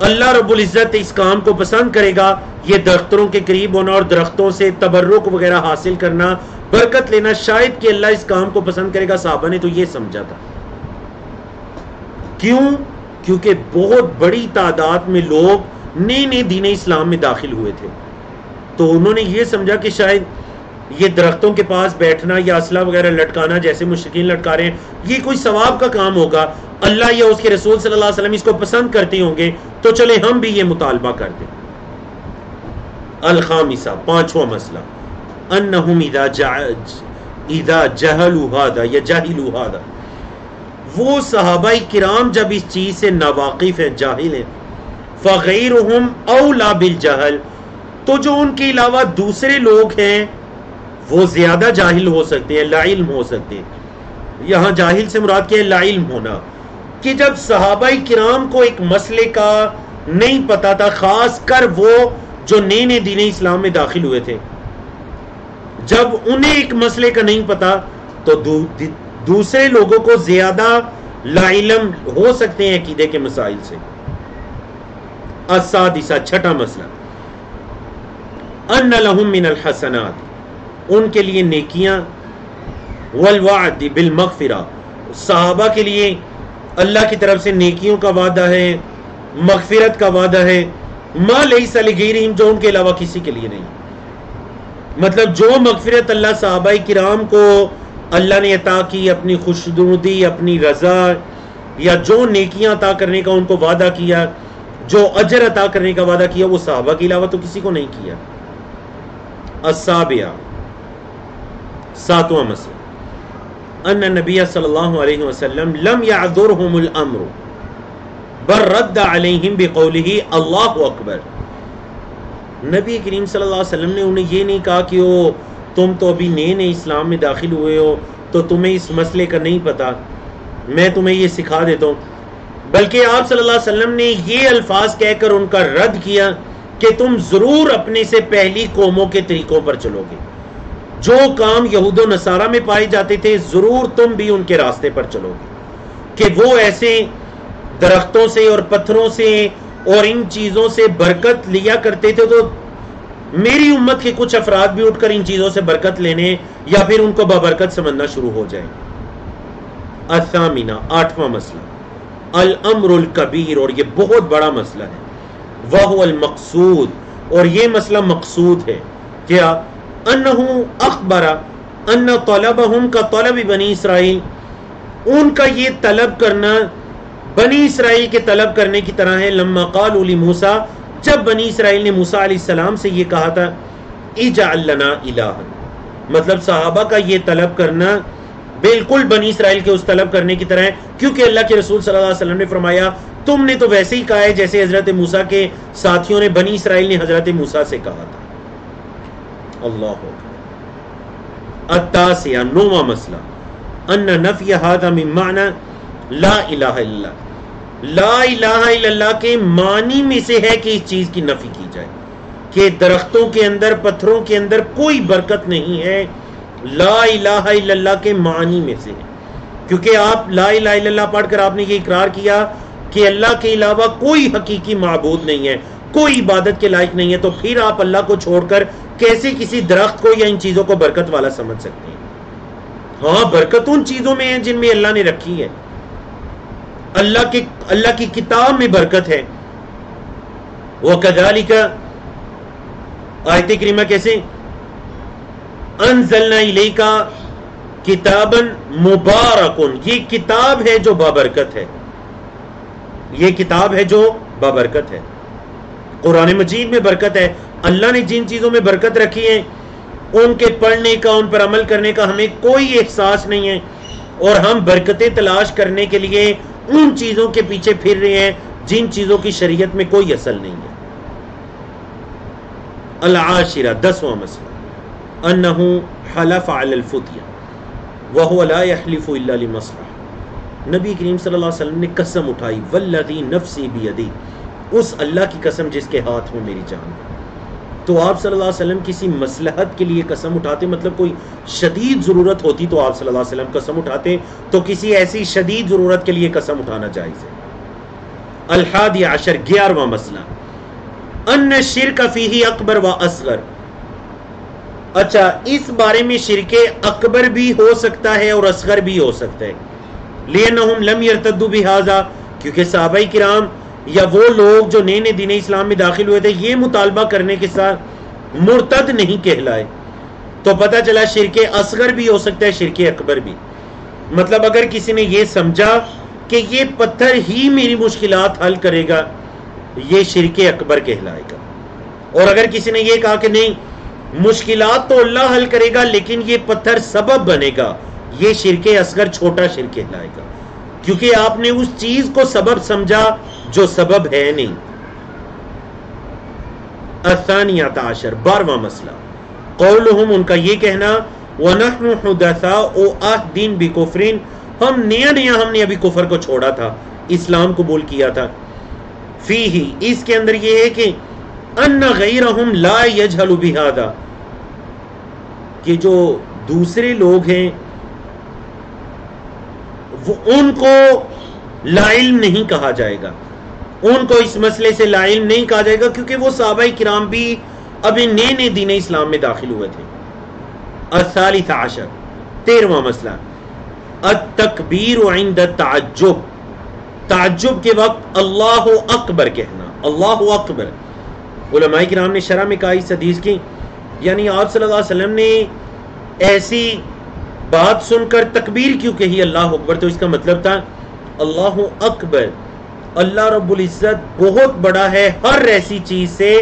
اللہ رب العزت اس کام کو پسند کرے گا، یہ درختوں کے قریب ہونا اور درختوں سے تبرک وغیرہ حاصل کرنا، برکت لینا، شاید کہ اللہ اس کام کو پسند کرے گا. صحابہ نے تو یہ سمجھا تھا. کیوں؟ کیونکہ بہت بڑی تعداد میں لوگ نئے دین اسلام میں داخل ہوئے تھے، تو انہوں نے یہ سمجھا کہ شاید یہ درختوں کے پاس بیٹھنا یا اسلحہ وغیرہ لٹکانا جیسے مشرکین لٹکا رہے ہیں، یہ کوئی ثواب کا کام ہوگا، اللہ یا اس کے رسول صلی اللہ علیہ وسلم اس کو پسند کرتے ہوں گے، تو چلے ہم بھی یہ مطالبہ کر دیں. الخامسہ پانچواں مسئلہ انہم اذا جہلوا ھذا یا جاہلوا ھذا، وہ صحابہ کرام جب اس چیز سے ناواقف ہیں، جاہل ہیں، فغیرہم اولا بالجہل، تو جو ان کے علاوہ دوسرے لوگ ہیں وہ زیادہ جاہل ہو سکتے ہیں، لا علم ہو سکتے ہیں۔ یہاں جاہل سے مراد کیا ہے؟ لا علم ہونا، کہ جب صحابہ کرام کو ایک مسئلے کا نہیں پتا تھا، خاص کر وہ جو نئے نئے دین اسلام میں داخل ہوئے تھے، جب انہیں ایک مسئلے کا نہیں پتا تو دوسرے لوگوں کو زیادہ لا علم ہو سکتے ہیں عقیدے کے مسائل سے۔ السادسہ چھٹا مسئلہ ان لہم من الحسنات، ان کے لیے نیکیاں، والوعد بالمغفرہ، صحابہ کے لیے اللہ کی طرف سے نیکیوں کا وعدہ ہے، مغفرت کا وعدہ ہے، ما لیس لغیرہم، جو ان کے علاوہ کسی کے لیے نہیں۔ مطلب جو مغفرت اللہ صحابہ کرام کو اللہ نے عطا کی، اپنی خوشنودی، اپنی رضا، یا جو نیکیاں عطا کرنے کا ان کو وعدہ کیا، جو اجر عطا کرنے کا وعدہ کیا، وہ صحابہ کے علاوہ تو کسی کو نہیں کیا۔ السابعہ ساتواں مسئلہ ان نبی صلی اللہ علیہ وسلم لم یعذرہم الامر بل رد علیہم بقولہ اللہ اکبر، نبی کریم صلی اللہ علیہ وسلم نے انہیں یہ نہیں کہا کہ تم تو ابھی نئے نئے اسلام میں داخل ہوئے ہو تو تمہیں اس مسئلے کا نہیں پتا، میں تمہیں یہ سکھا دیتا ہوں، بلکہ آپ صلی اللہ علیہ وسلم نے یہ الفاظ کہہ کر ان کا رد کیا کہ تم ضرور اپنے سے پہلی قوموں کے طریقوں پر چلو گے، جو کام یہود و نصارہ میں پائے جاتے تھے ضرور تم بھی ان کے راستے پر چلو گے، کہ وہ ایسے درختوں سے اور پتھروں سے اور ان چیزوں سے برکت لیا کرتے تھے، تو میری امت کے کچھ افراد بھی اٹھ کر ان چیزوں سے برکت لینے یا پھر ان کو بابرکت سمجھنا شروع ہو جائیں۔ الثامنہ آٹھواں مسئلہ الامر الکبیر، اور یہ بہت بڑا مسئلہ ہے، وہو المقصود، اور یہ مسئلہ مقصود ہے، کیا انہو اخبر ان طلبہم کا طلب بنی اسرائیل، ان کا یہ طلب کرنا بنی اسرائیل کے طلب کرنے کی طرح ہے، لما قالوا لموسیٰ، جب بنی اسرائیل نے موسیٰ علیہ السلام سے یہ کہا تھا اجعل لنا الہا، مطلب صحابہ کا یہ طلب کرنا بالکل بنی اسرائیل کے اس طلب کرنے کی طرح ہے، کیونکہ اللہ کے رسول صلی اللہ علیہ وسلم نے فرمایا تم نے تو ویسے ہی کہا ہے جیسے حضرت موسیٰ کے ساتھیوں نے بنی اسرائیل نے حضرت موسیٰ سے کہا تھا۔ اللہ اکبر۔ التاسعہ نوواں مسئلہ ان نفی ھذا من معنی لا الہ الا اللہ، لا الہ الا اللہ کے معنی میں سے ہے کہ اس چیز کی نفی کی جائے کہ درختوں کے اندر، پتھروں کے اندر کوئی برکت نہیں ہے، لا الہ الا اللہ کے معنی میں سے ہے، کیونکہ آپ لا الہ الا اللہ پڑھ کر آپ نے یہ اقرار کیا کہ اللہ کے علاوہ کوئی حقیقی معبود نہیں ہے، کوئی عبادت کے لائق نہیں ہے، تو پھر آپ اللہ کو چھوڑ کر کیسے کسی درخت کو یا ان چیزوں کو برکت والا سمجھ سکتے ہیں؟ ہاں برکت ان چیزوں میں ہے جن میں اللہ نے رکھی ہے، اللہ کی کتاب میں برکت ہے۔ وَكَذَلِكَ آیت کریمہ کیسے انزلنا الیک کتابا مبارکن، یہ کتاب ہے جو بابرکت ہے، یہ کتاب ہے جو بابرکت ہے، قرآن مجید میں برکت ہے۔ اللہ نے جن چیزوں میں برکت رکھی ہے ان کے پڑھنے کا، ان پر عمل کرنے کا ہمیں کوئی احساس نہیں ہے، اور ہم برکتیں تلاش کرنے کے لیے ان چیزوں کے پیچھے پھر رہے ہیں جن چیزوں کی شریعت میں کوئی اصل نہیں ہے۔ العاشرہ دسواں مسئلہ انہ حلف علی الفتیہ وہو لا یحلف الا لمصلحہ، نبی کریم صلی اللہ علیہ وسلم نے قسم اٹھائی والذی نفسی بیدی، اس اللہ کی قسم جس کے ہاتھ میں میری جان ہے۔ تو آپ صلی اللہ علیہ وسلم کسی مصلحت کے لیے قسم اٹھاتے، مطلب کوئی شدید ضرورت ہوتی تو آپ صلی اللہ علیہ وسلم قسم اٹھاتے، تو کسی ایسی شدید ضرورت کے لیے قسم اٹھانا جائز ہے۔ الحادی عشر گیارہواں مسئلہ ان الشرک فیہ اکبر و اصغر، اچھا اس بارے میں شرک اکبر بھی ہو سکتا ہے اور اصغر بھی ہو سکتا ہے، لأنہم لم یرتدوا بہذا، کیونکہ صحابہ کرام یا وہ لوگ جو نئے نئے دین اسلام میں داخل ہوئے تھے یہ مطالبہ کرنے کے ساتھ مرتد نہیں کہلائے، تو پتہ چلا شرک اصغر بھی ہو سکتا ہے، شرک اکبر بھی۔ مطلب اگر کسی نے یہ سمجھا کہ یہ پتھر ہی میری مشکلات حل کرے گا، یہ شرک اکبر کہلائے گا، اور اگر کسی نے یہ کہا کہ نہیں مشکلات تو اللہ حل کرے گا لیکن یہ پتھر سبب بنے گا، یہ شرک اصغر چھوٹا شرک کہلائے گا، کیونکہ آپ نے اس چیز کو سبب سمجھا جو سبب ہے نہیں۔ الثانیۃ عشر 12واں مسئلہ، قولہم ان کا یہ کہنا، وَنَحْنُ حُدَثَاءُ عَهْدٍ بِكُفْرٍ ہم نے ابھی کفر کو چھوڑا تھا، اسلام قبول کیا تھا، فیہ اس کے اندر یہ ہے کہ ان غیرہم لا یجہل بہذا کہ جو دوسرے لوگ ہیں وہ ان کو لا علم نہیں کہا جائے گا، ان کو اس مسئلے سے لا علم نہیں کہا جائے گا، کیونکہ وہ صحابہ کرام بھی ابھی نئے دین اسلام میں داخل ہوئے تھے۔ الثالث عشر 13واں مسئلہ، التکبیر عند التعجب تعجب کے وقت اللہ اکبر کہنا، اللہ اکبر۔ علماء کرام نے شرح میں کہا اس حدیث کی، یعنی آپ صلی اللہ علیہ وسلم نے ایسی بات سن کر تکبیر کیوں کہی اللہ اکبر، تو اس کا مطلب تھا اللہ اکبر، اللہ رب العزت بہت بڑا ہے ہر ایسی چیز سے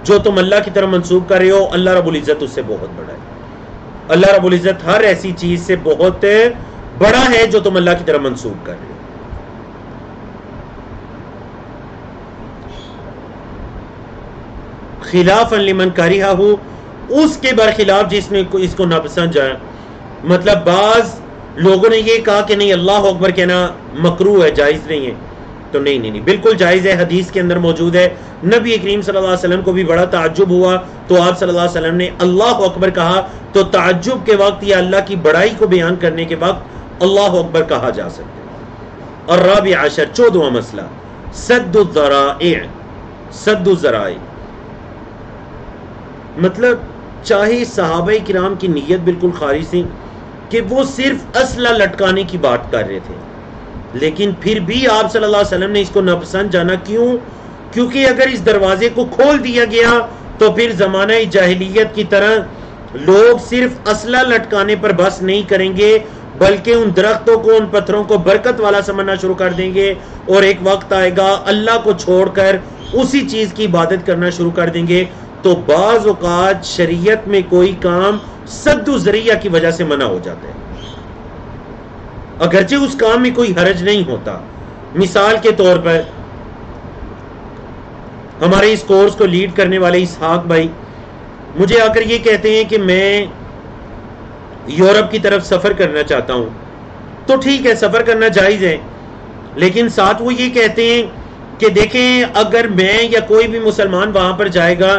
جو تم اللہ کی طرف منسوب کر رہے ہو، اللہ رب العزت اس سے بہت بڑا ہے، اللہ رب العزت ہر ایسی چیز سے بہت بڑا ہے جو تم اللہ کی طرف منسوب کر رہے ہو۔ خلاف لمن کریہہ اس کے برخلاف جس نے اس کو ناپسند جائے، مطلب بعض لوگوں نے یہ کہا کہ نہیں اللہ اکبر کہنا مکروہ ہے، جائز نہیں ہے، تو نہیں بالکل جائز ہے، حدیث کے اندر موجود ہے، نبی کریم صلی اللہ علیہ وسلم کو بھی بڑا تعجب ہوا تو آپ صلی اللہ علیہ وسلم نے اللہ اکبر کہا، تو تعجب کے وقت یا اللہ کی بڑائی کو بیان کرنے کے وقت اللہ اکبر کہا جا سکتا ہے۔ الرابع عشر 14واں مسئلہ، سد الذرائع سد الذرائع مطلب چاہے صحابہ کرام کی نیت بالکل خالص تھی کہ وہ صرف اسلحہ لٹکانے کی بات کر رہے تھے، لیکن پھر بھی آپ صلی اللہ علیہ وسلم نے اس کو ناپسند جانا، کیوں؟ کیونکہ اگر اس دروازے کو کھول دیا گیا تو پھر زمانہ جاہلیت کی طرح لوگ صرف اسلحہ لٹکانے پر بس نہیں کریں گے، بلکہ ان درختوں کو، ان پتھروں کو برکت والا سمجھنا شروع کر دیں گے، اور ایک وقت آئے گا اللہ کو چھوڑ کر اسی چیز کی عبادت کرنا شروع کر دیں گے۔ تو بعض اوقات شریعت میں کوئی کام سد و ذریعہ کی وجہ سے منع ہو جاتا ہے، اگرچہ اس کام میں کوئی حرج نہیں ہوتا۔ مثال کے طور پر ہمارے اس کورس کو لیڈ کرنے والے اسحاق بھائی مجھے آ کر یہ کہتے ہیں کہ میں یورپ کی طرف سفر کرنا چاہتا ہوں، تو ٹھیک ہے سفر کرنا جائز ہے، لیکن ساتھ وہ یہ کہتے ہیں کہ دیکھیں اگر میں یا کوئی بھی مسلمان وہاں پر جائے گا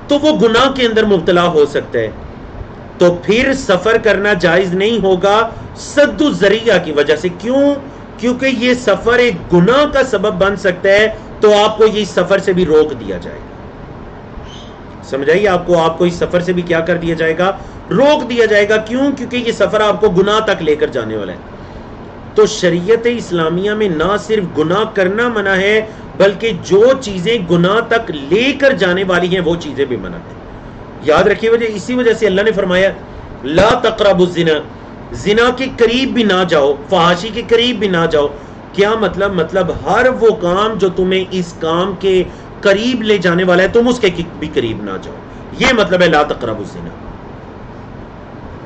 تو وہ گناہ کے اندر مبتلا ہو سکتا ہے، تو پھر سفر کرنا جائز نہیں ہوگا سد الذریعہ کی وجہ سے۔ کیوں؟ کیونکہ یہ سفر ایک گناہ کا سبب بن سکتا ہے، تو آپ کو یہ سفر سے بھی روک دیا جائے گا۔ سمجھائیے، آپ کو اس سفر سے بھی کیا کر دیا جائے گا؟ روک دیا جائے گا۔ کیوں؟ کیونکہ یہ سفر آپ کو گناہ تک لے کر جانے والا ہے۔ تو شریعت اسلامیہ میں نہ صرف گناہ کرنا منع ہے، بلکہ جو چیزیں گناہ تک لے کر جانے والی ہیں وہ چیزیں بھی منع ہیں۔ یاد رکھیے اسی وجہ سے اللہ نے فرمایا لا تقربوا الزنا، زنا کے قریب بھی نہ جاؤ، فحاشی کے قریب بھی نہ جاؤ۔ کیا مطلب ہر وہ کام جو تمہیں اس کام کے قریب لے جانے والا ہے تم اس کے بھی قریب نہ جاؤ، یہ مطلب ہے لا تقربوا الزنا۔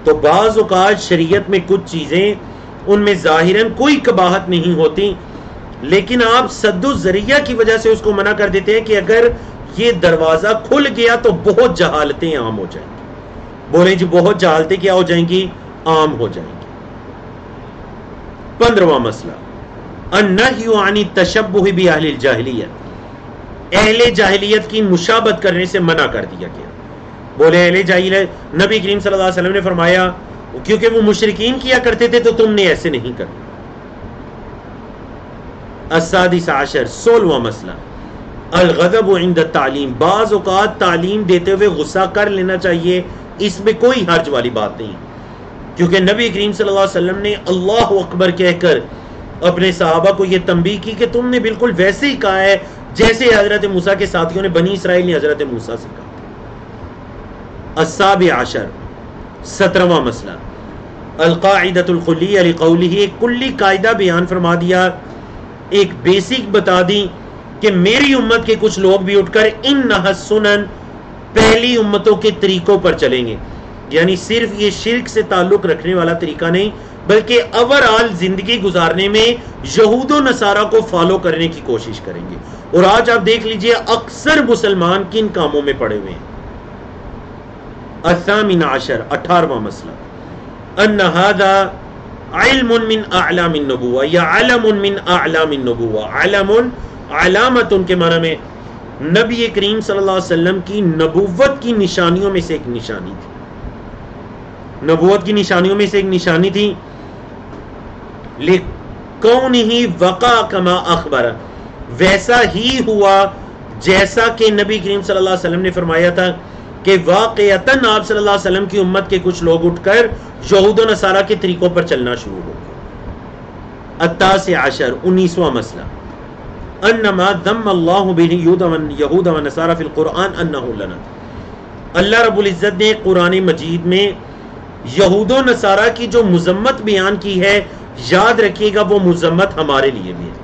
تو بعض اوقات شریعت میں کچھ چیزیں ان میں ظاہراً کوئی قباحت نہیں ہوتی، لیکن آپ سد الذریعہ کی وجہ سے اس کو منع کر دیتے ہیں کہ اگر یہ دروازہ کھل گیا تو بہت جہالتیں عام ہو جائیں گی۔ بولیں جی بہت جہالتیں کیا ہو جائیں گی؟ عام ہو جائیں گی۔ 15واں مسئلہ، النہی عن التشبہ باہل الجاہلیہ، اہل جاہلیت کی مشابہت کرنے سے منع کر دیا گیا۔ بولے اہل جاہلیت، نبی کریم صلی اللہ علیہ وسلم نے فرمایا کیونکہ وہ مشرکین کیا کرتے تھے تو تم نے ایسے نہیں کرنا۔ السادس عشر 16واں مسئلہ، الغضب عند التعلیم، بعض اوقات تعلیم دیتے ہوئے غصہ کر لینا چاہیے، اس میں کوئی حرج والی بات نہیں، کیونکہ نبی کریم صلی اللہ علیہ وسلم نے اللہ اکبر کہہ کر اپنے صحابہ کو یہ تنبیہ کی کہ تم نے بالکل ویسے ہی کہا ہے جیسے حضرت موسیٰ کے ساتھیوں نے بنی اسرائیل نے حضرت موسیٰ سے کہا۔ السابع عشر 17واں مسئلہ، القاعدۃ الکلیہ لقولہ، ایک کلی قاعدہ بیان فرما دیا، ایک بیسک بتا دی کہ میری امت کے کچھ لوگ بھی اٹھ کر انہا السنن، پہلی امتوں کے طریقوں پر چلیں گے. یعنی صرف یہ شرک سے تعلق رکھنے والا طریقہ نہیں بلکہ اوورآل زندگی گزارنے میں یہود و نصارہ کو فالو کرنے کی کوشش کریں گے. اور آج آپ دیکھ لیجئے اکثر مسلمان کن کاموں میں پڑے ہوئے ہیں. الثامن عشر 18واں مسئلہ ان هذا علم من اعلام النبوہ یا علم من اعلام النبوہ. علم علامت کے معنی میں نبی کریم صلی اللہ علیہ وسلم کی نبوت کی نشانیوں میں سے ایک نشانی تھی. نبوت کی نشانیوں میں سے ایک نشانی تھی لِكَوْنِهِ وَقَعَ كَمَا أَخْبَرَ, ویسا ہی ہوا جیسا کہ نبی کریم صلی اللہ علیہ وسلم نے فرمایا تھا کہ واقعتاً آپ صلی اللہ علیہ وسلم کی امت کے کچھ لوگ اٹھ کر یہود و نصارہ کے طریقوں پر چلنا شروع ہو گئے. التاسع عشر 19واں مسئلہ انما ذم اللہ یہود و نصارہ فی القرآن انہ لنا. اللہ رب العزت نے قرآن مجید میں یہود و نصارہ کی جو مذمت بیان کی ہے, یاد رکھیے گا وہ مذمت ہمارے لیے بھی ہے.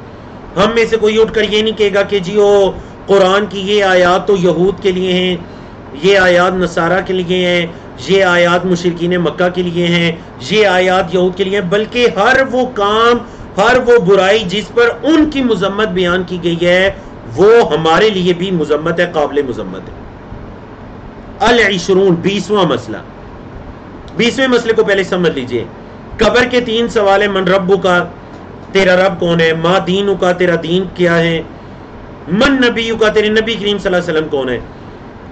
ہم میں سے کوئی اٹھ کر یہ نہیں کہے گا کہ جی وہ قرآن کی یہ آیات تو یہود کے لیے ہیں, یہ آیات نصارہ کے لیے ہیں, یہ آیات مشرکین مکہ کے لیے ہیں, یہ آیات یہود کے لیے ہیں, بلکہ ہر وہ کام, ہر وہ برائی جس پر ان کی مذمت بیان کی گئی ہے وہ ہمارے لیے بھی مذمت ہے, قابل مذمت ہے. العشرون 20واں مسئلہ. 20ویں مسئلے کو پہلے سمجھ لیجئے. قبر کے 3 سوال ہیں. من ربک کا, تیرا رب کون ہے؟ ما دینک کا, تیرا دین کیا ہے؟ من نبیک کا, تیرے نبی کریم صلی اللہ علیہ وسلم کون ہے؟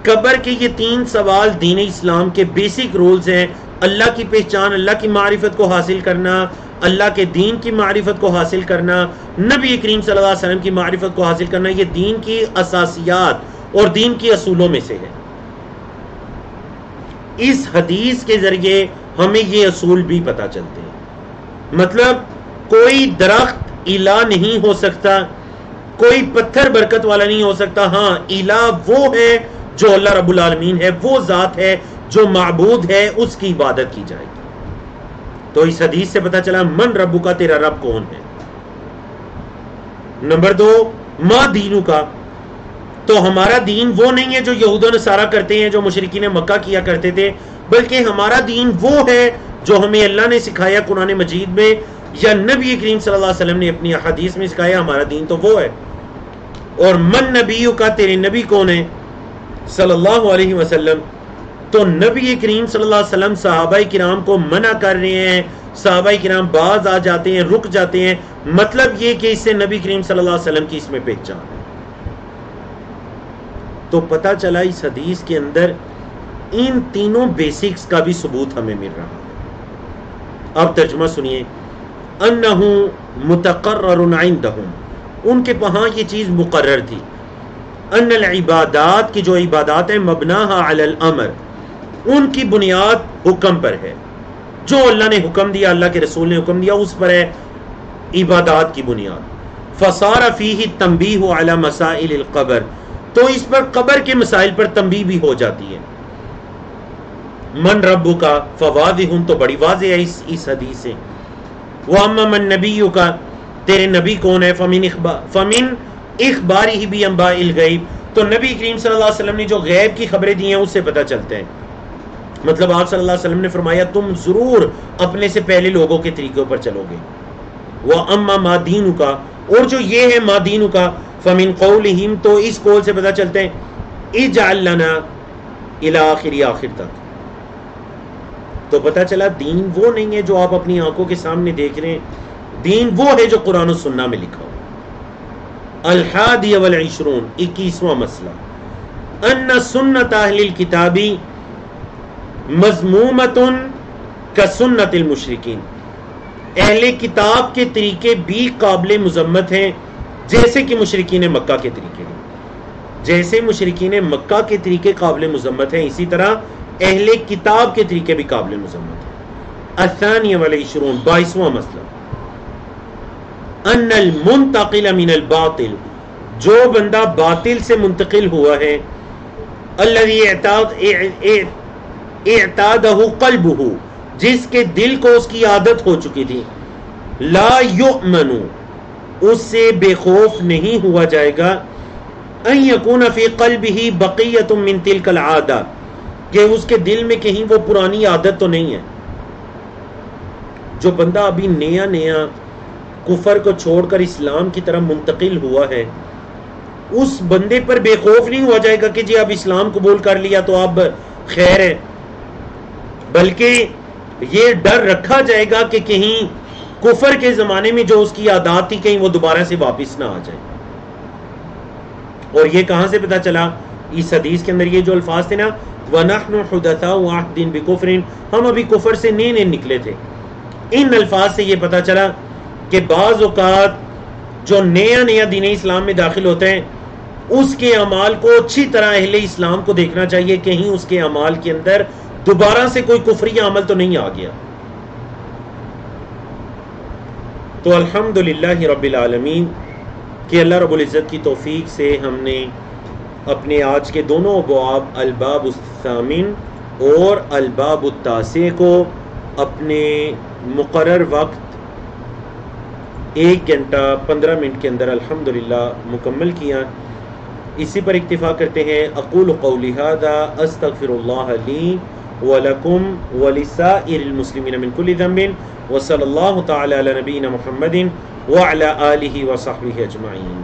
قبر کے یہ 3 سوال دین اسلام کے بیسک رولز ہیں. اللہ کی پہچان, اللہ کی معرفت کو حاصل کرنا, اللہ کے دین کی معرفت کو حاصل کرنا, نبی کریم صلی اللہ علیہ وسلم کی معرفت کو حاصل کرنا, یہ دین کی اساسیات اور دین کی اصولوں میں سے ہے. اس حدیث کے ذریعے ہمیں یہ اصول بھی پتہ چلتے ہیں. مطلب کوئی درخت الہ نہیں ہو سکتا, کوئی پتھر برکت والا نہیں ہو سکتا. ہاں, الہ وہ ہے جو اللہ رب العالمین ہے, وہ ذات ہے جو معبود ہے, اس کی عبادت کی جائے گی. تو اس حدیث سے پتہ چلا من ربو کا, تیرا رب کون ہے. نمبر 2 ما دینو کا, تو ہمارا دین وہ نہیں ہے جو یہود و نصارہ کرتے ہیں, جو مشرکین مکہ کیا کرتے تھے, بلکہ ہمارا دین وہ ہے جو ہمیں اللہ نے سکھایا قرآن مجید میں یا نبی کریم صلی اللہ علیہ وسلم نے اپنی حدیث میں سکھایا. ہمارا دین تو وہ ہے. اور من نبیو کا, تیرے نبی کون ہے صلی اللہ علیہ وسلم. تو نبی کریم صلی اللہ علیہ وسلم صحابہ کرام کو منع کر رہے ہیں. صحابہ کرام باز آ جاتے ہیں, رک جاتے ہیں. مطلب یہ کہ اس سے نبی کریم صلی اللہ علیہ وسلم کی اس میں پہچان ہے. تو پتہ چلا اس حدیث کے اندر ان تینوں بیسکس کا بھی ثبوت ہمیں مل رہا ہے. اب ترجمہ سنیے. انہو متقرر عندہم, ان کے وہاں یہ چیز مقرر تھی. ان العبادات کی جو عبادات ہیں مبناها علی الامر, ان کی بنیاد حکم پر ہے. جو اللہ نے حکم دیا, اللہ کے رسول نے حکم دیا, اس پر ہے عبادات کی بنیاد. فصار فیہ التنبیہ علی مسائل القبر, تو اس پر قبر کے مسائل پر تنبیہ بھی ہو جاتی ہے. من ربو کا فواضح, تو بڑی واضح ہے اس حدیث سے. واما من نبیو کا, تیرے نبی کون ہے؟ فمن اخبارہ بانباء الغیب, تو نبی کریم صلی اللہ علیہ وسلم نے جو غیب کی خبریں دی ہیں اس سے پتہ چلتے ہیں. مطلب آپ صلی اللہ علیہ وسلم نے فرمایا تم ضرور اپنے سے پہلے لوگوں کے طریقوں پر چلو گے. واما ما دینک, اور جو یہ ہے ما دینک, فمن قولہم, تو اس قول سے پتہ چلتے ہیں اجعل لنا الی آخر, آخر تک. تو پتہ چلا دین وہ نہیں ہے جو آپ اپنی آنکھوں کے سامنے دیکھ رہے ہیں, دین وہ ہے جو قرآن و سنہ میں لکھا ہو. الحادی والعشرون 21واں مسئلہ ان سنت اہل الکتاب مذمومۃ کسنت المشرکین, اہل کتاب کے طریقے بھی قابل مذمت ہیں جیسے کہ مشرکین مکہ کے طریقے ہیں. جیسے مشرکین مکہ کے طریقے قابل مذمت ہیں, اسی طرح اہل کتاب کے طریقے بھی قابل مذمت ہیں. الثانی والعشرون 22واں مسئلہ ان المنتقل من الباطل, جو بندہ باطل سے منتقل ہوا ہے, الذي اعتادہ قلبہ, جس کے دل کو اس کی عادت ہو چکی تھی, لا یؤمن, اس سے بے خوف نہیں ہوا جائے گا, ان یکون فی قلبہ بقیۃ من تلک العادہ، کہ اس کے دل میں کہیں وہ پرانی عادت تو نہیں ہے. جو بندہ ابھی نیا نیا کفر کو چھوڑ کر اسلام کی طرف منتقل ہوا ہے، اس بندے پر بے خوف نہیں ہوا جائے گا کہ جی اب اسلام قبول کر لیا تو اب خیر ہے، بلکہ یہ ڈر رکھا جائے گا کہ کہیں کفر کے زمانے میں جو اس کی عادات تھی کہیں وہ دوبارہ سے واپس نہ آ جائے. اور یہ کہاں سے پتا چلا؟ اس حدیث کے اندر یہ جو الفاظ تھے نا، وَنَحْنُ حُدَثَاءُ عَهْدٍ بِكُفْرٍ، ہم ابھی کفر سے نئے نئے نکلے تھے. ان الفاظ سے یہ پتا چلا کہ بعض اوقات جو نیا نیا دین اسلام میں داخل ہوتے ہیں اس کے اعمال کو اچھی طرح اہل اسلام کو دیکھنا چاہیے، کہیں اس کے اعمال کے اندر دوبارہ سے کوئی کفری عمل تو نہیں آ گیا. تو الحمدللہ رب العالمین کہ اللہ رب العزت کی توفیق سے ہم نے اپنے آج کے دونوں ابواب الباب الثامن اور الباب التاسع کو اپنے مقرر وقت 1 گھنٹہ 15 منٹ کے اندر الحمدللہ مکمل کیا. اسی پر اکتفا کرتے ہیں. اقول قولی ھذا استغفر اللہ لی ولکم ولسائر المسلمین من کل ذنب وصلی اللہ تعالی علی نبینا محمد وعلی آلہ وصحبہ اجمعین.